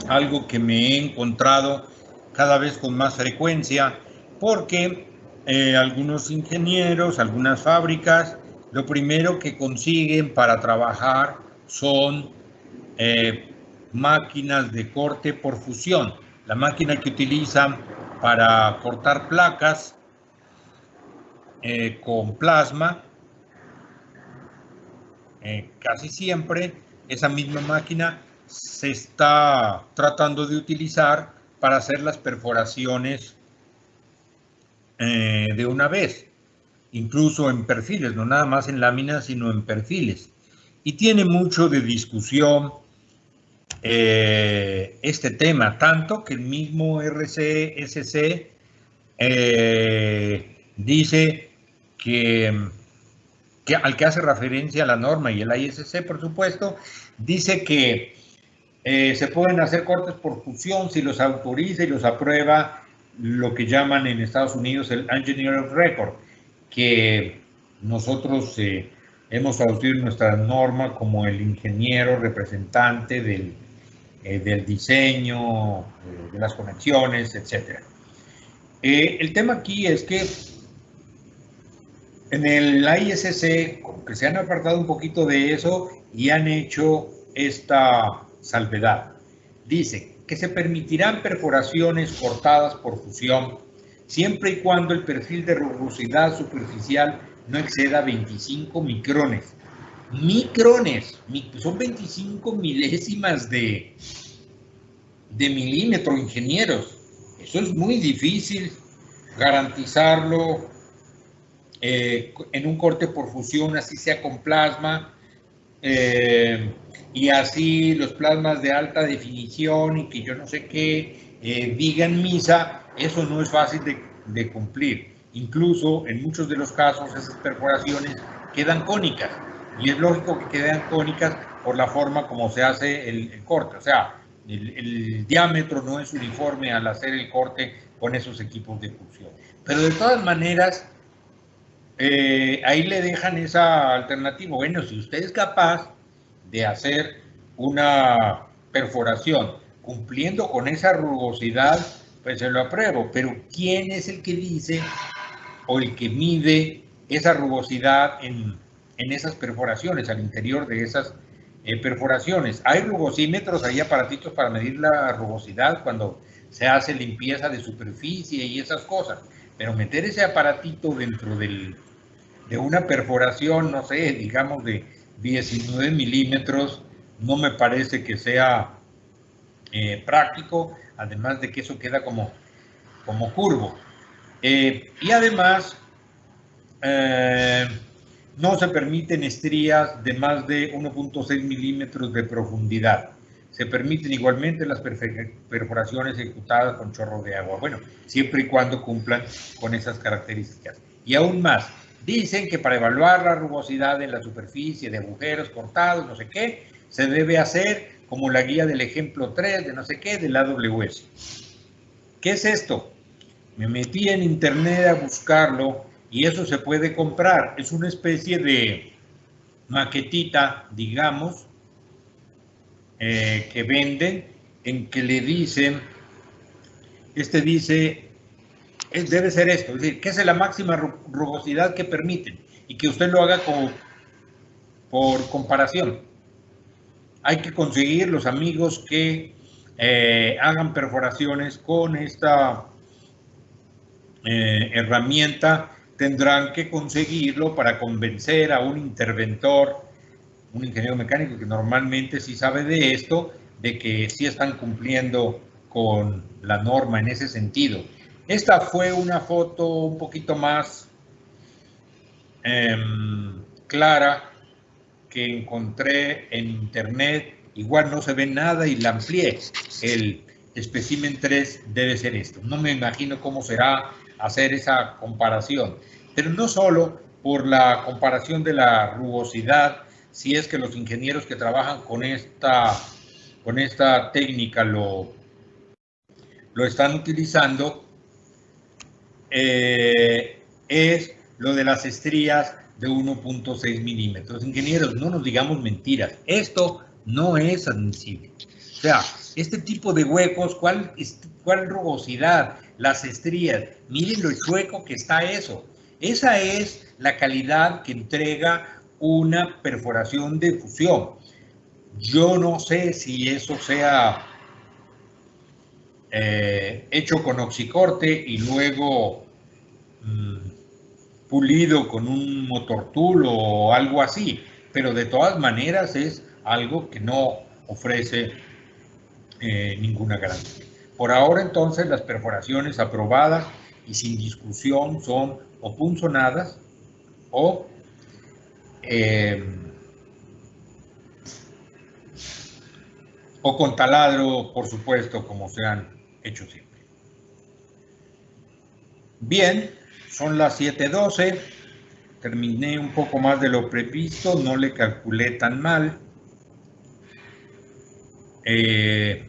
algo que me he encontrado cada vez con más frecuencia, porque algunos ingenieros, algunas fábricas, lo primero que consiguen para trabajar son máquinas de corte por fusión. La máquina que utilizan para cortar placas con plasma, casi siempre esa misma máquina se está tratando de utilizar para hacer las perforaciones de una vez, incluso en perfiles, no nada más en láminas, sino en perfiles. Y tiene mucho de discusión este tema, tanto que el mismo RCSC dice que al que hace referencia a la norma, y el ISC, por supuesto, dice que se pueden hacer cortes por fusión si los autoriza y los aprueba lo que llaman en Estados Unidos el Engineer of Record, que nosotros hemos traducido nuestra norma como el ingeniero representante del diseño, de las conexiones, etc. El tema aquí es que en el ISC, como que se han apartado un poquito de eso y han hecho esta salvedad. Dice que se permitirán perforaciones cortadas por fusión siempre y cuando el perfil de rugosidad superficial no exceda 25 micrones. Micrones, son 25 milésimas de milímetro, ingenieros. Eso es muy difícil garantizarlo en un corte por fusión, así sea con plasma, y así los plasmas de alta definición y que yo no sé qué digan misa, eso no es fácil de cumplir. Incluso en muchos de los casos esas perforaciones quedan cónicas, y es lógico que queden cónicas por la forma como se hace el corte. O sea, el diámetro no es uniforme al hacer el corte con esos equipos de fusión. Pero de todas maneras, ahí le dejan esa alternativa. Bueno, si usted es capaz de hacer una perforación cumpliendo con esa rugosidad, pues se lo apruebo. Pero ¿quién es el que dice o el que mide esa rugosidad en esas perforaciones, al interior de esas perforaciones? Hay rugosímetros, hay aparatitos para medir la rugosidad cuando se hace limpieza de superficie y esas cosas, pero meter ese aparatito dentro de una perforación, no sé, digamos de 19 milímetros, no me parece que sea práctico, además de que eso queda como curvo. Y además, no se permiten estrías de más de 1.6 milímetros de profundidad. Se permiten igualmente las perforaciones ejecutadas con chorro de agua. Bueno, siempre y cuando cumplan con esas características. Y aún más, dicen que para evaluar la rugosidad en la superficie de agujeros cortados, no sé qué, se debe hacer como la guía del ejemplo 3 de no sé qué, de la AWS. ¿Qué es esto? Me metí en internet a buscarlo y eso se puede comprar. Es una especie de maquetita, digamos, que venden, en que le dicen, dice, debe ser esto, es decir, que es la máxima rugosidad que permiten y que usted lo haga por comparación. Hay que conseguir los amigos que hagan perforaciones con esta herramienta, tendrán que conseguirlo para convencer a un interventor, un ingeniero mecánico que normalmente sí sabe de esto, de que sí están cumpliendo con la norma en ese sentido. Esta fue una foto un poquito más clara que encontré en internet. Igual no se ve nada y la amplié. El espécimen 3 debe ser esto. No me imagino cómo será hacer esa comparación, pero no solo por la comparación de la rugosidad, si es que los ingenieros que trabajan con esta técnica lo están utilizando, es lo de las estrías de 1.6 milímetros. Ingenieros, no nos digamos mentiras, esto no es admisible. O sea, este tipo de huecos, ¿cuál rugosidad? Las estrías, miren lo chueco que está eso. Esa es la calidad que entrega una perforación de fusión. Yo no sé si eso sea hecho con oxicorte y luego pulido con un motor tool o algo así, pero de todas maneras es algo que no ofrece ninguna garantía. Por ahora entonces las perforaciones aprobadas y sin discusión son o punzonadas o con taladro, por supuesto, como se han hecho siempre. Bien, son las 7:12. Terminé un poco más de lo previsto, no le calculé tan mal. Le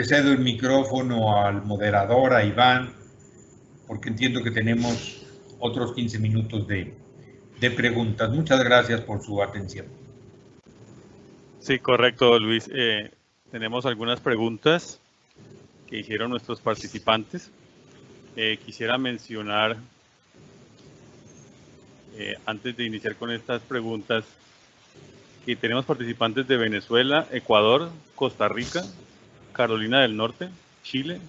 cedo el micrófono al moderador, a Iván, porque entiendo que tenemos otros 15 minutos de preguntas. Muchas gracias por su atención. Sí, correcto, Luis. Tenemos algunas preguntas que hicieron nuestros participantes. Quisiera mencionar, antes de iniciar con estas preguntas, que tenemos participantes de Venezuela, Ecuador, Costa Rica, Carolina del Norte, Chile,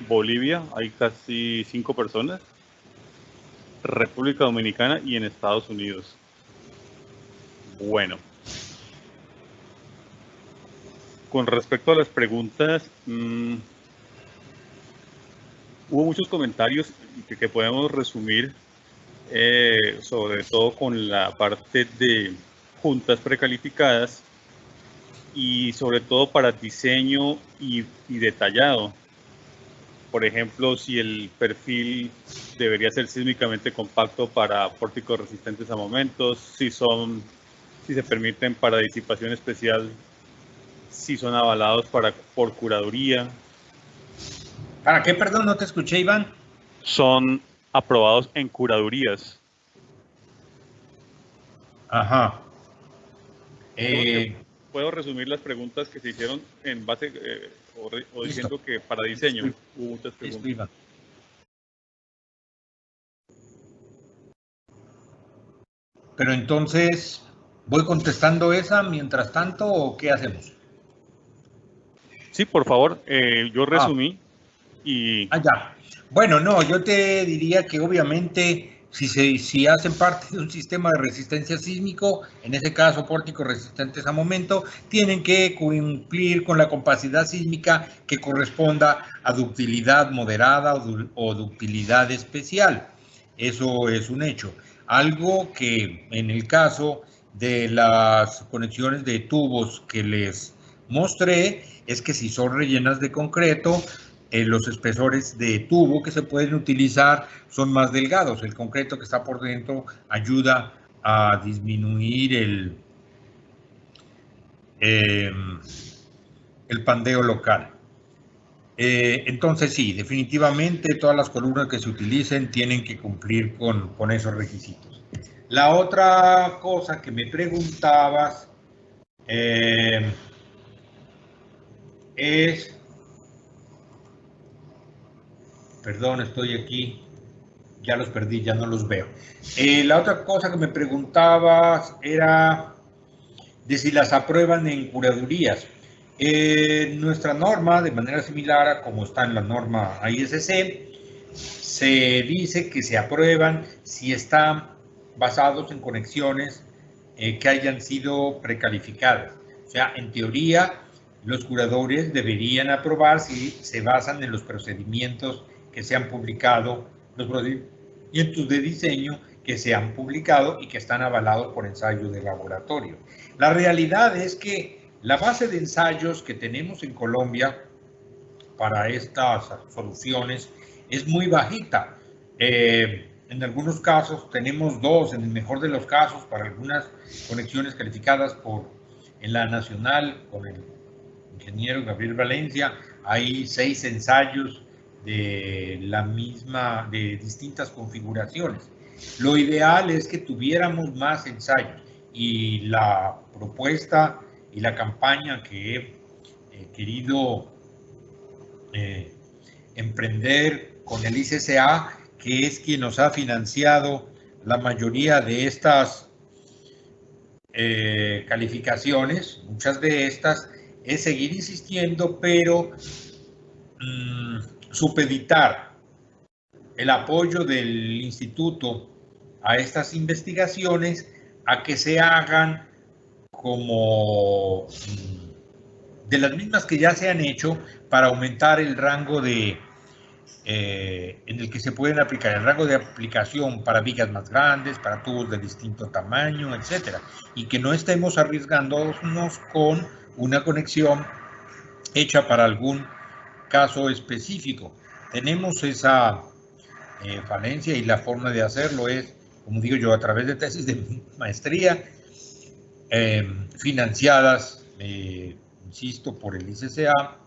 Bolivia, hay casi 5 personas, República Dominicana y en Estados Unidos. Bueno, con respecto a las preguntas, hubo muchos comentarios que podemos resumir, sobre todo con la parte de juntas precalificadas y sobre todo para diseño y detallado. Por ejemplo, si el perfil debería ser sísmicamente compacto para pórticos resistentes a momentos, si se permiten para disipación especial, si son avalados por curaduría. ¿Para qué? Perdón, no te escuché, Iván. Son aprobados en curadurías. Ajá. Puedo resumir las preguntas que se hicieron en base, o diciendo que para diseño hubo muchas preguntas. Pero entonces, ¿voy contestando esa mientras tanto o qué hacemos? Sí, por favor, yo resumí y... ya. Bueno, no, yo te diría que obviamente si hacen parte de un sistema de resistencia sísmico, en ese caso pórticos resistentes a momento, tienen que cumplir con la capacidad sísmica que corresponda a ductilidad moderada o ductilidad especial. Eso es un hecho. Algo que en el caso de las conexiones de tubos que les mostré es que si son rellenas de concreto, los espesores de tubo que se pueden utilizar son más delgados. El concreto que está por dentro ayuda a disminuir el pandeo local. Entonces sí, definitivamente todas las columnas que se utilicen tienen que cumplir con esos requisitos. La otra cosa que me preguntabas es... Perdón, estoy aquí. Ya los perdí, ya no los veo. La otra cosa que me preguntabas era de si las aprueban en curadurías. Nuestra norma, de manera similar a como está en la norma ISC, se dice que se aprueban si están basados en conexiones que hayan sido precalificadas. O sea, en teoría, los curadores deberían aprobar si se basan en los procedimientos que se han publicado, los procedimientos de diseño que se han publicado y que están avalados por ensayos de laboratorio. La realidad es que la base de ensayos que tenemos en Colombia para estas soluciones es muy bajita. En algunos casos tenemos 2, en el mejor de los casos, para algunas conexiones calificadas en la nacional con el ingeniero Gabriel Valencia, hay 6 ensayos de distintas configuraciones. Lo ideal es que tuviéramos más ensayos, y la propuesta y la campaña que he querido emprender con el ICCA, que es quien nos ha financiado la mayoría de estas calificaciones, muchas de estas, es seguir insistiendo, pero supeditar el apoyo del instituto a estas investigaciones a que se hagan como de las mismas que ya se han hecho para aumentar el rango en el que se pueden aplicar, el rango de aplicación para vigas más grandes, para tubos de distinto tamaño, etcétera, y que no estemos arriesgándonos con una conexión hecha para algún caso específico. Tenemos esa falencia, y la forma de hacerlo es, como digo yo, a través de tesis de maestría financiadas, insisto, por el ICCA,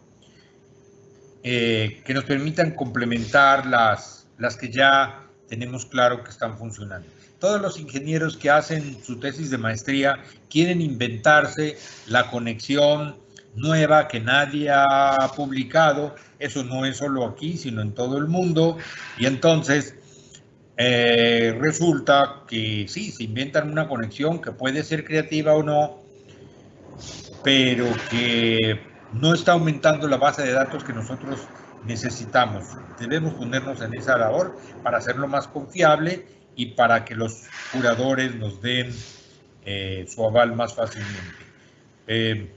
que nos permitan complementar las que ya tenemos claro que están funcionando. Todos los ingenieros que hacen su tesis de maestría quieren inventarse la conexión nueva que nadie ha publicado. Eso no es solo aquí, sino en todo el mundo. Y entonces resulta que sí, se inventan una conexión que puede ser creativa o no, pero que no está aumentando la base de datos que nosotros necesitamos. Debemos ponernos en esa labor para hacerlo más confiable y para que los curadores nos den su aval más fácilmente.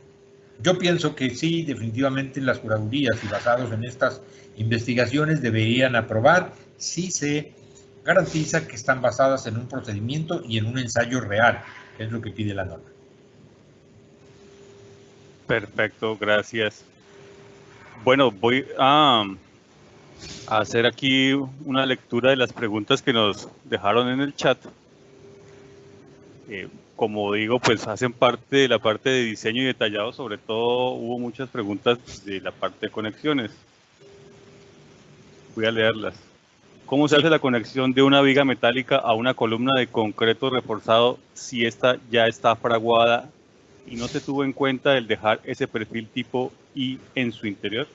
Yo pienso que sí, definitivamente las curadurías y basados en estas investigaciones deberían aprobar si se garantiza que están basadas en un procedimiento y en un ensayo real, que es lo que pide la norma. Perfecto, gracias. Bueno, voy a hacer aquí una lectura de las preguntas que nos dejaron en el chat. Como digo, pues hacen parte de la parte de diseño y detallado. Sobre todo hubo muchas preguntas de la parte de conexiones. Voy a leerlas. ¿Cómo se hace la conexión de una viga metálica a una columna de concreto reforzado si esta ya está fraguada y no se tuvo en cuenta el dejar ese perfil tipo I en su interior?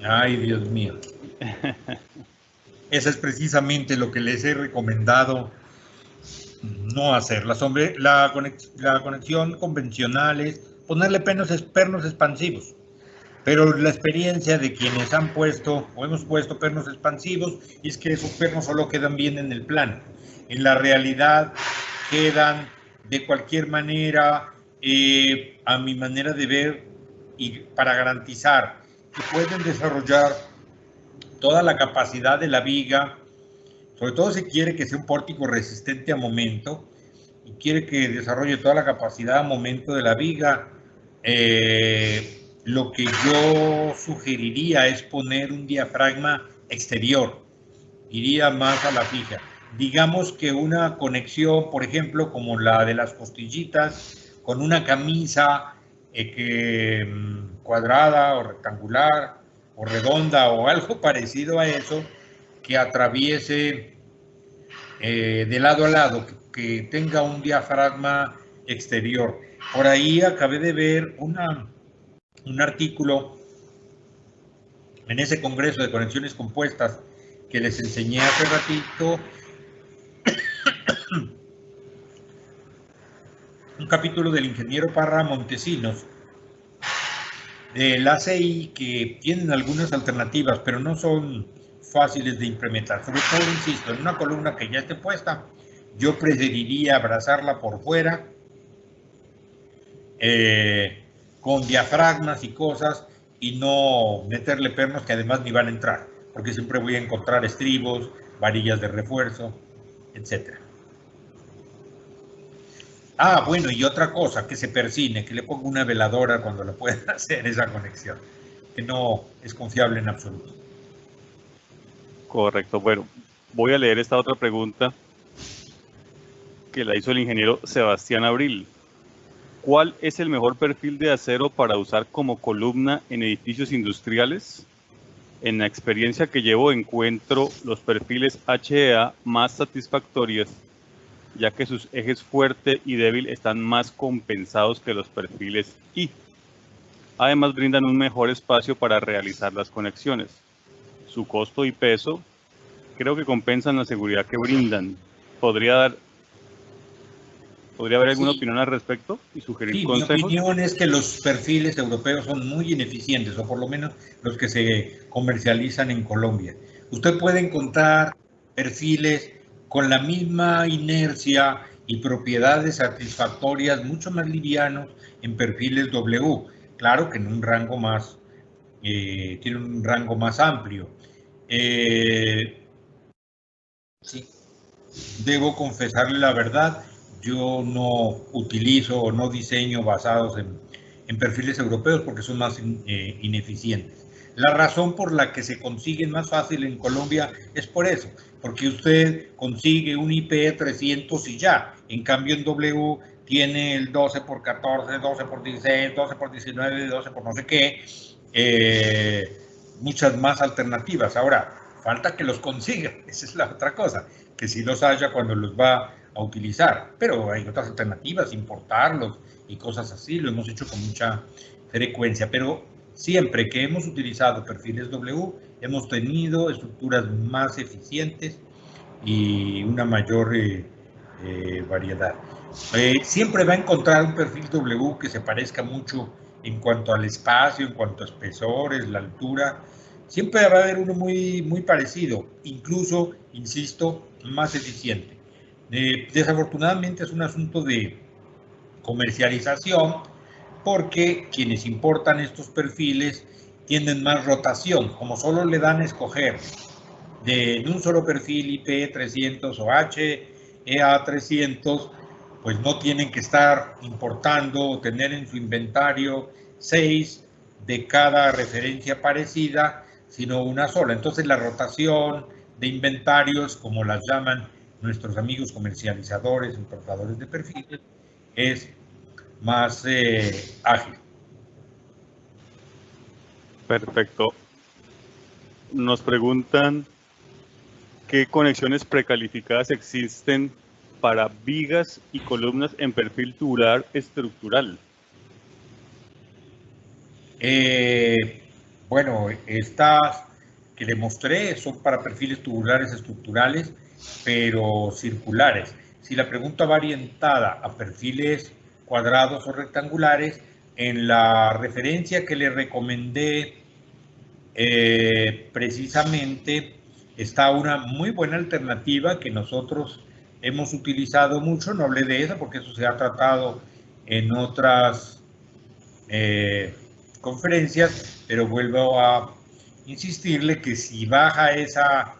Ay, Dios mío. Eso es precisamente lo que les he recomendado no hacer. La conexión convencional es ponerle pernos expansivos. Pero la experiencia de quienes han puesto o hemos puesto pernos expansivos es que esos pernos solo quedan bien en el plano. En la realidad quedan de cualquier manera, a mi manera de ver, y para garantizar que pueden desarrollar toda la capacidad de la viga, sobre todo si quiere que sea un pórtico resistente a momento y quiere que desarrolle toda la capacidad a momento de la viga, lo que yo sugeriría es poner un diafragma exterior, iría más a la fija. Digamos que una conexión, por ejemplo, como la de las costillitas, con una camisa cuadrada o rectangular o redonda o algo parecido a eso, que atraviese de lado a lado, que tenga un diafragma exterior. Por ahí acabé de ver un artículo en ese congreso de conexiones compuestas que les enseñé hace ratito, un capítulo del ingeniero Parra Montesinos, del ACI, que tienen algunas alternativas, pero no son fáciles de implementar. Sobre todo, insisto, en una columna que ya esté puesta, yo preferiría abrazarla por fuera, con diafragmas y cosas, y no meterle pernos que además ni van a entrar, porque siempre voy a encontrar estribos, varillas de refuerzo, etc. Ah, bueno, y otra cosa, que se persine, que le ponga una veladora cuando le pueda hacer esa conexión, que no es confiable en absoluto. Correcto. Bueno, voy a leer esta otra pregunta que la hizo el ingeniero Sebastián Abril. ¿Cuál es el mejor perfil de acero para usar como columna en edificios industriales? En la experiencia que llevo encuentro los perfiles HEA más satisfactorios, ya que sus ejes fuerte y débil están más compensados que los perfiles I. Además brindan un mejor espacio para realizar las conexiones. Su costo y peso creo que compensan la seguridad que brindan. ¿Podría haber alguna opinión al respecto y sugerir consejos? Mi opinión es que los perfiles europeos son muy ineficientes, o por lo menos los que se comercializan en Colombia. Usted puede encontrar perfiles con la misma inercia y propiedades satisfactorias, mucho más livianos en perfiles W. Claro que en un rango más, tiene un rango más amplio. Sí, debo confesarle la verdad, yo no utilizo o no diseño basados en perfiles europeos porque son más ineficientes. La razón por la que se consiguen más fácil en Colombia es por eso, porque usted consigue un IP300 y ya, en cambio en W tiene el 12 por 14, 12 por 16, 12 por 19, 12 por no sé qué, muchas más alternativas. Ahora, falta que los consiga, esa es la otra cosa, que sí los haya cuando los va a utilizar, pero hay otras alternativas, importarlos y cosas así, lo hemos hecho con mucha frecuencia, pero siempre que hemos utilizado perfiles W, hemos tenido estructuras más eficientes y una mayor variedad. Siempre va a encontrar un perfil W que se parezca mucho en cuanto al espacio, en cuanto a espesores, la altura. Siempre va a haber uno muy parecido, incluso, insisto, más eficiente. Desafortunadamente es un asunto de comercialización porque quienes importan estos perfiles tienen más rotación, como solo le dan a escoger de un solo perfil IP300 o HEA300, pues no tienen que estar importando o tener en su inventario 6 de cada referencia parecida, sino una sola. Entonces la rotación de inventarios, como las llaman nuestros amigos comercializadores, importadores de perfiles, es más ágil. Perfecto. Nos preguntan ¿Qué conexiones precalificadas existen para vigas y columnas en perfil tubular estructural? Bueno, estas que le mostré son para perfiles tubulares estructurales, pero circulares. Si la pregunta va orientada a perfiles cuadrados o rectangulares, en la referencia que le recomendé precisamente está una muy buena alternativa que nosotros hemos utilizado mucho. No hablé de eso porque eso se ha tratado en otras conferencias, pero vuelvo a insistirle que si baja esa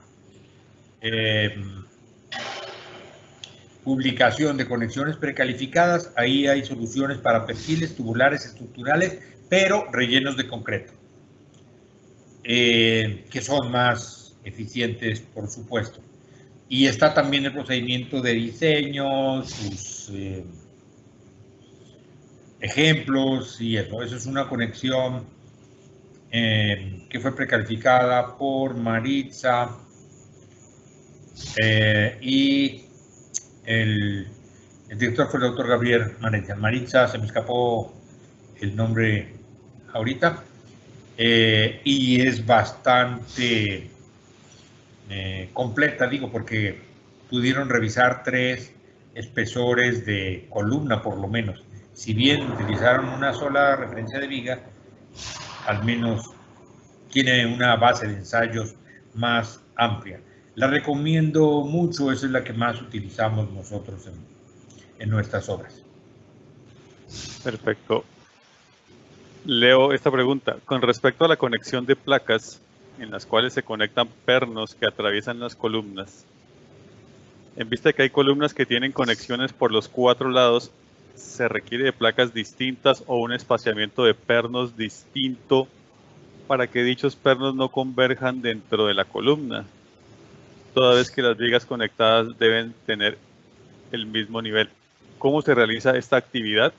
publicación de conexiones precalificadas, ahí hay soluciones para perfiles tubulares estructurales, pero rellenos de concreto, que son más eficientes, por supuesto. Y está también el procedimiento de diseño, sus ejemplos y eso. Eso es una conexión que fue precalificada por Maritza y el director fue el doctor Gabriel Maritza. Maritza, se me escapó el nombre ahorita, y es bastante completa, digo, porque pudieron revisar 3 espesores de columna por lo menos. Si bien utilizaron una sola referencia de viga, al menos tiene una base de ensayos más amplia. La recomiendo mucho, esa es la que más utilizamos nosotros en nuestras obras. Perfecto. Leo esta pregunta. Con respecto a la conexión de placas en las cuales se conectan pernos que atraviesan las columnas, en vista de que hay columnas que tienen conexiones por los 4 lados, ¿se requiere de placas distintas o un espaciamiento de pernos distinto para que dichos pernos no converjan dentro de la columna, toda vez que las vigas conectadas deben tener el mismo nivel? ¿Cómo se realiza esta actividad?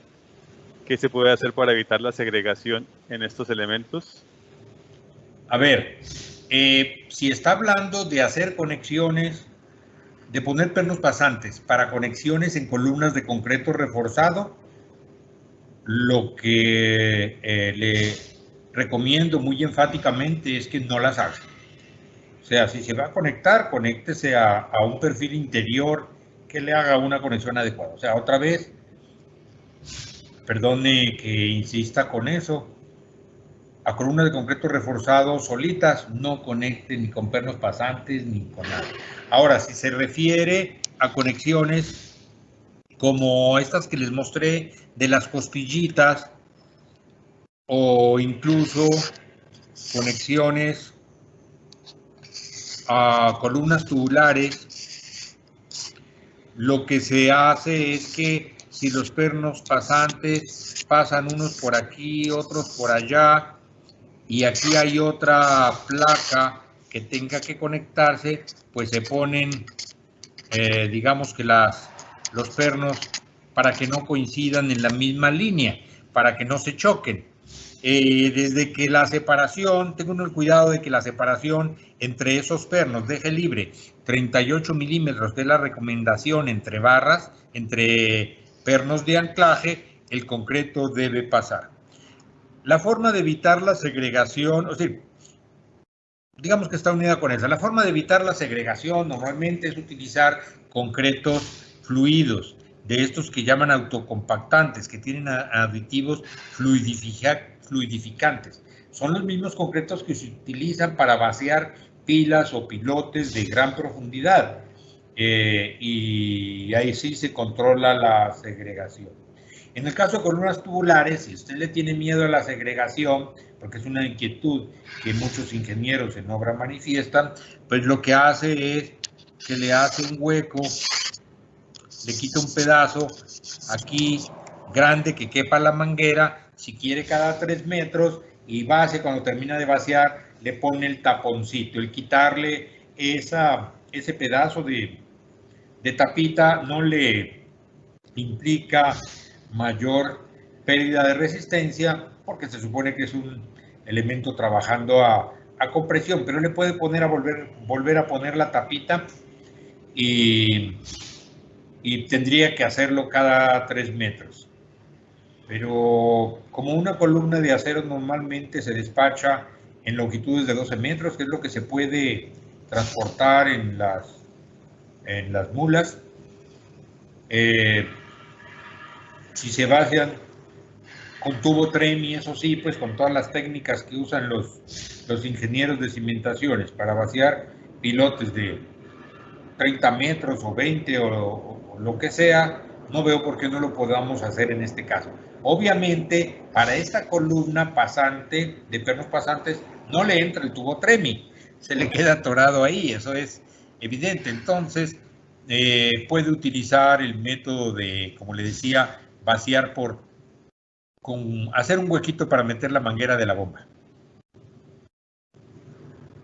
¿Qué se puede hacer para evitar la segregación en estos elementos? A ver, si está hablando de hacer conexiones, de poner pernos pasantes para conexiones en columnas de concreto reforzado, lo que le recomiendo muy enfáticamente es que no las haga. O sea, si se va a conectar, conéctese a un perfil interior que le haga una conexión adecuada. O sea, otra vez, perdone que insista con eso, a columnas de concreto reforzado solitas, no conecte ni con pernos pasantes ni con nada. Ahora, si se refiere a conexiones como estas que les mostré de las costillitas o incluso conexiones a columnas tubulares, lo que se hace es que si los pernos pasantes pasan unos por aquí, otros por allá, y aquí hay otra placa que tenga que conectarse, pues se ponen, digamos que los pernos para que no coincidan en la misma línea, para que no se choquen. Desde que la separación, tengo el cuidado de que la separación entre esos pernos deje libre 38 milímetros de la recomendación entre barras, entre pernos de anclaje, el concreto debe pasar. La forma de evitar la segregación, o sea, digamos que está unida con esa. La forma de evitar la segregación normalmente es utilizar concretos fluidos, de estos que llaman autocompactantes, que tienen aditivos fluidificantes. Son los mismos concretos que se utilizan para vaciar pilas o pilotes de gran profundidad, y ahí sí se controla la segregación. En el caso de columnas tubulares, si usted le tiene miedo a la segregación, porque es una inquietud que muchos ingenieros en obra manifiestan, pues lo que hace es que le hace un hueco, le quita un pedazo aquí grande que quepa la manguera, si quiere cada 3 metros, y vacia. Cuando termina de vaciar, le pone el taponcito. El quitarle ese pedazo de tapita no le implica mayor pérdida de resistencia, porque se supone que es un elemento trabajando a a compresión, pero le puede poner a volver a poner la tapita y tendría que hacerlo cada 3 metros. Pero como una columna de acero normalmente se despacha en longitudes de 12 metros, que es lo que se puede transportar en las mulas, si se vacian con tubo TREMI, eso sí, pues con todas las técnicas que usan los ingenieros de cimentaciones para vaciar pilotes de 30 metros o 20 o lo que sea, no veo por qué no lo podamos hacer en este caso. Obviamente, para esta columna pasante, de pernos pasantes, no le entra el tubo TREMI, se le queda atorado ahí, eso es evidente. Entonces, puede utilizar el método de, como le decía, vaciar hacer un huequito para meter la manguera de la bomba.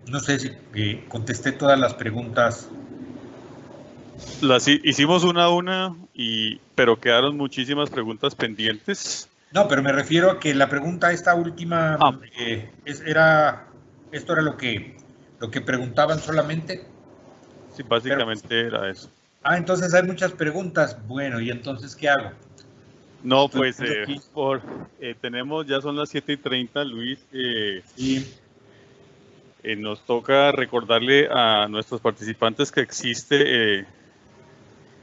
No sé si contesté todas las preguntas. Las hicimos una a una, pero quedaron muchísimas preguntas pendientes. No, pero me refiero a que la pregunta esta última, esto era lo que preguntaban solamente. Sí, básicamente era eso. Entonces hay muchas preguntas. Bueno, ¿y entonces qué hago? No, pues tenemos, ya son las 7:30, Luis. Sí. Nos toca recordarle a nuestros participantes que existe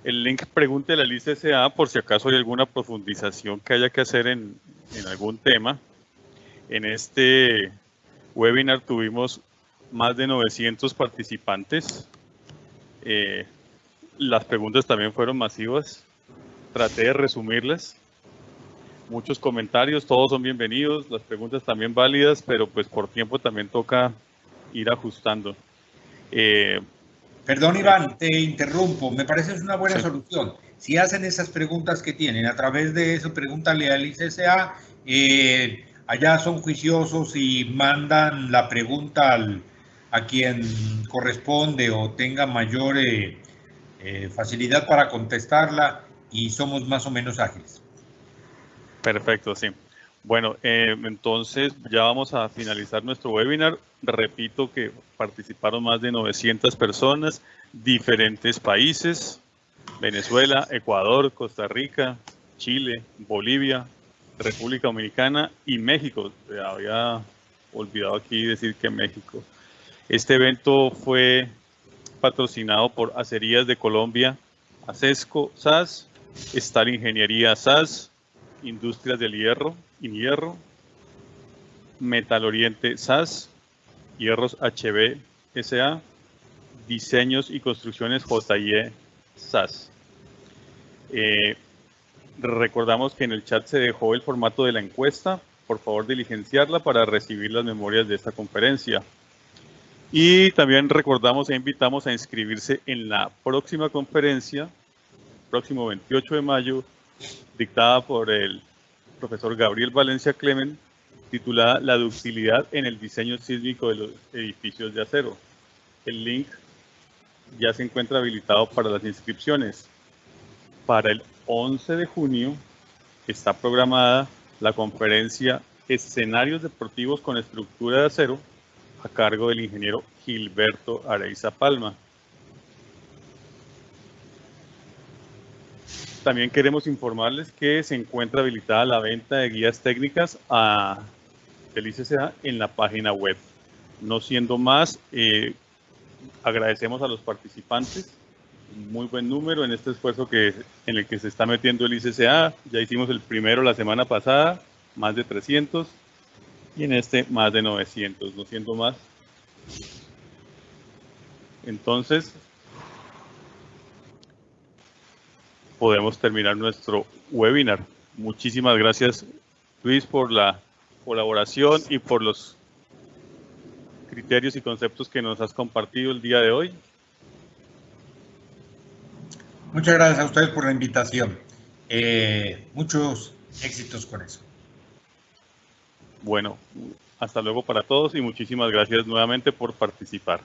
el link Pregunte la LICSA por si acaso hay alguna profundización que haya que hacer en algún tema. En este webinar tuvimos más de 900 participantes. Las preguntas también fueron masivas. Traté de resumirlas. Muchos comentarios, todos son bienvenidos, las preguntas también válidas, pero pues por tiempo también toca ir ajustando. Perdón, Iván, te interrumpo. Me parece es una buena solución. Si hacen esas preguntas que tienen, a través de eso, pregúntale al ICSA. Allá son juiciosos y mandan la pregunta a quien corresponde o tenga mayor facilidad para contestarla y somos más o menos ágiles. Perfecto, sí. Bueno, entonces ya vamos a finalizar nuestro webinar. Repito que participaron más de 900 personas, diferentes países: Venezuela, Ecuador, Costa Rica, Chile, Bolivia, República Dominicana y México. Había olvidado aquí decir que México. Este evento fue patrocinado por Acerías de Colombia, ACESCO SAS, Estal Ingeniería SAS, Industrias del Hierro, INHierro, Metal Oriente SAS, Hierros HB SA, Diseños y Construcciones JIE SAS. Recordamos que en el chat se dejó el formato de la encuesta. Por favor, diligenciarla para recibir las memorias de esta conferencia. Y también recordamos e invitamos a inscribirse en la próxima conferencia, próximo 28 de mayo, dictada por el profesor Gabriel Valencia Clement, titulada La ductilidad en el diseño sísmico de los edificios de acero. El link ya se encuentra habilitado para las inscripciones. Para el 11 de junio está programada la conferencia Escenarios deportivos con estructura de acero, a cargo del ingeniero Gilberto Areiza Palma. También queremos informarles que se encuentra habilitada la venta de guías técnicas del ICSA en la página web. No siendo más, agradecemos a los participantes, un muy buen número en este esfuerzo en el que se está metiendo el ICSA. Ya hicimos el primero la semana pasada, más de 300, y en este más de 900, no siendo más. Entonces, podemos terminar nuestro webinar. Muchísimas gracias, Luis, por la colaboración y por los criterios y conceptos que nos has compartido el día de hoy. Muchas gracias a ustedes por la invitación. Muchos éxitos con eso. Bueno, hasta luego para todos y muchísimas gracias nuevamente por participar.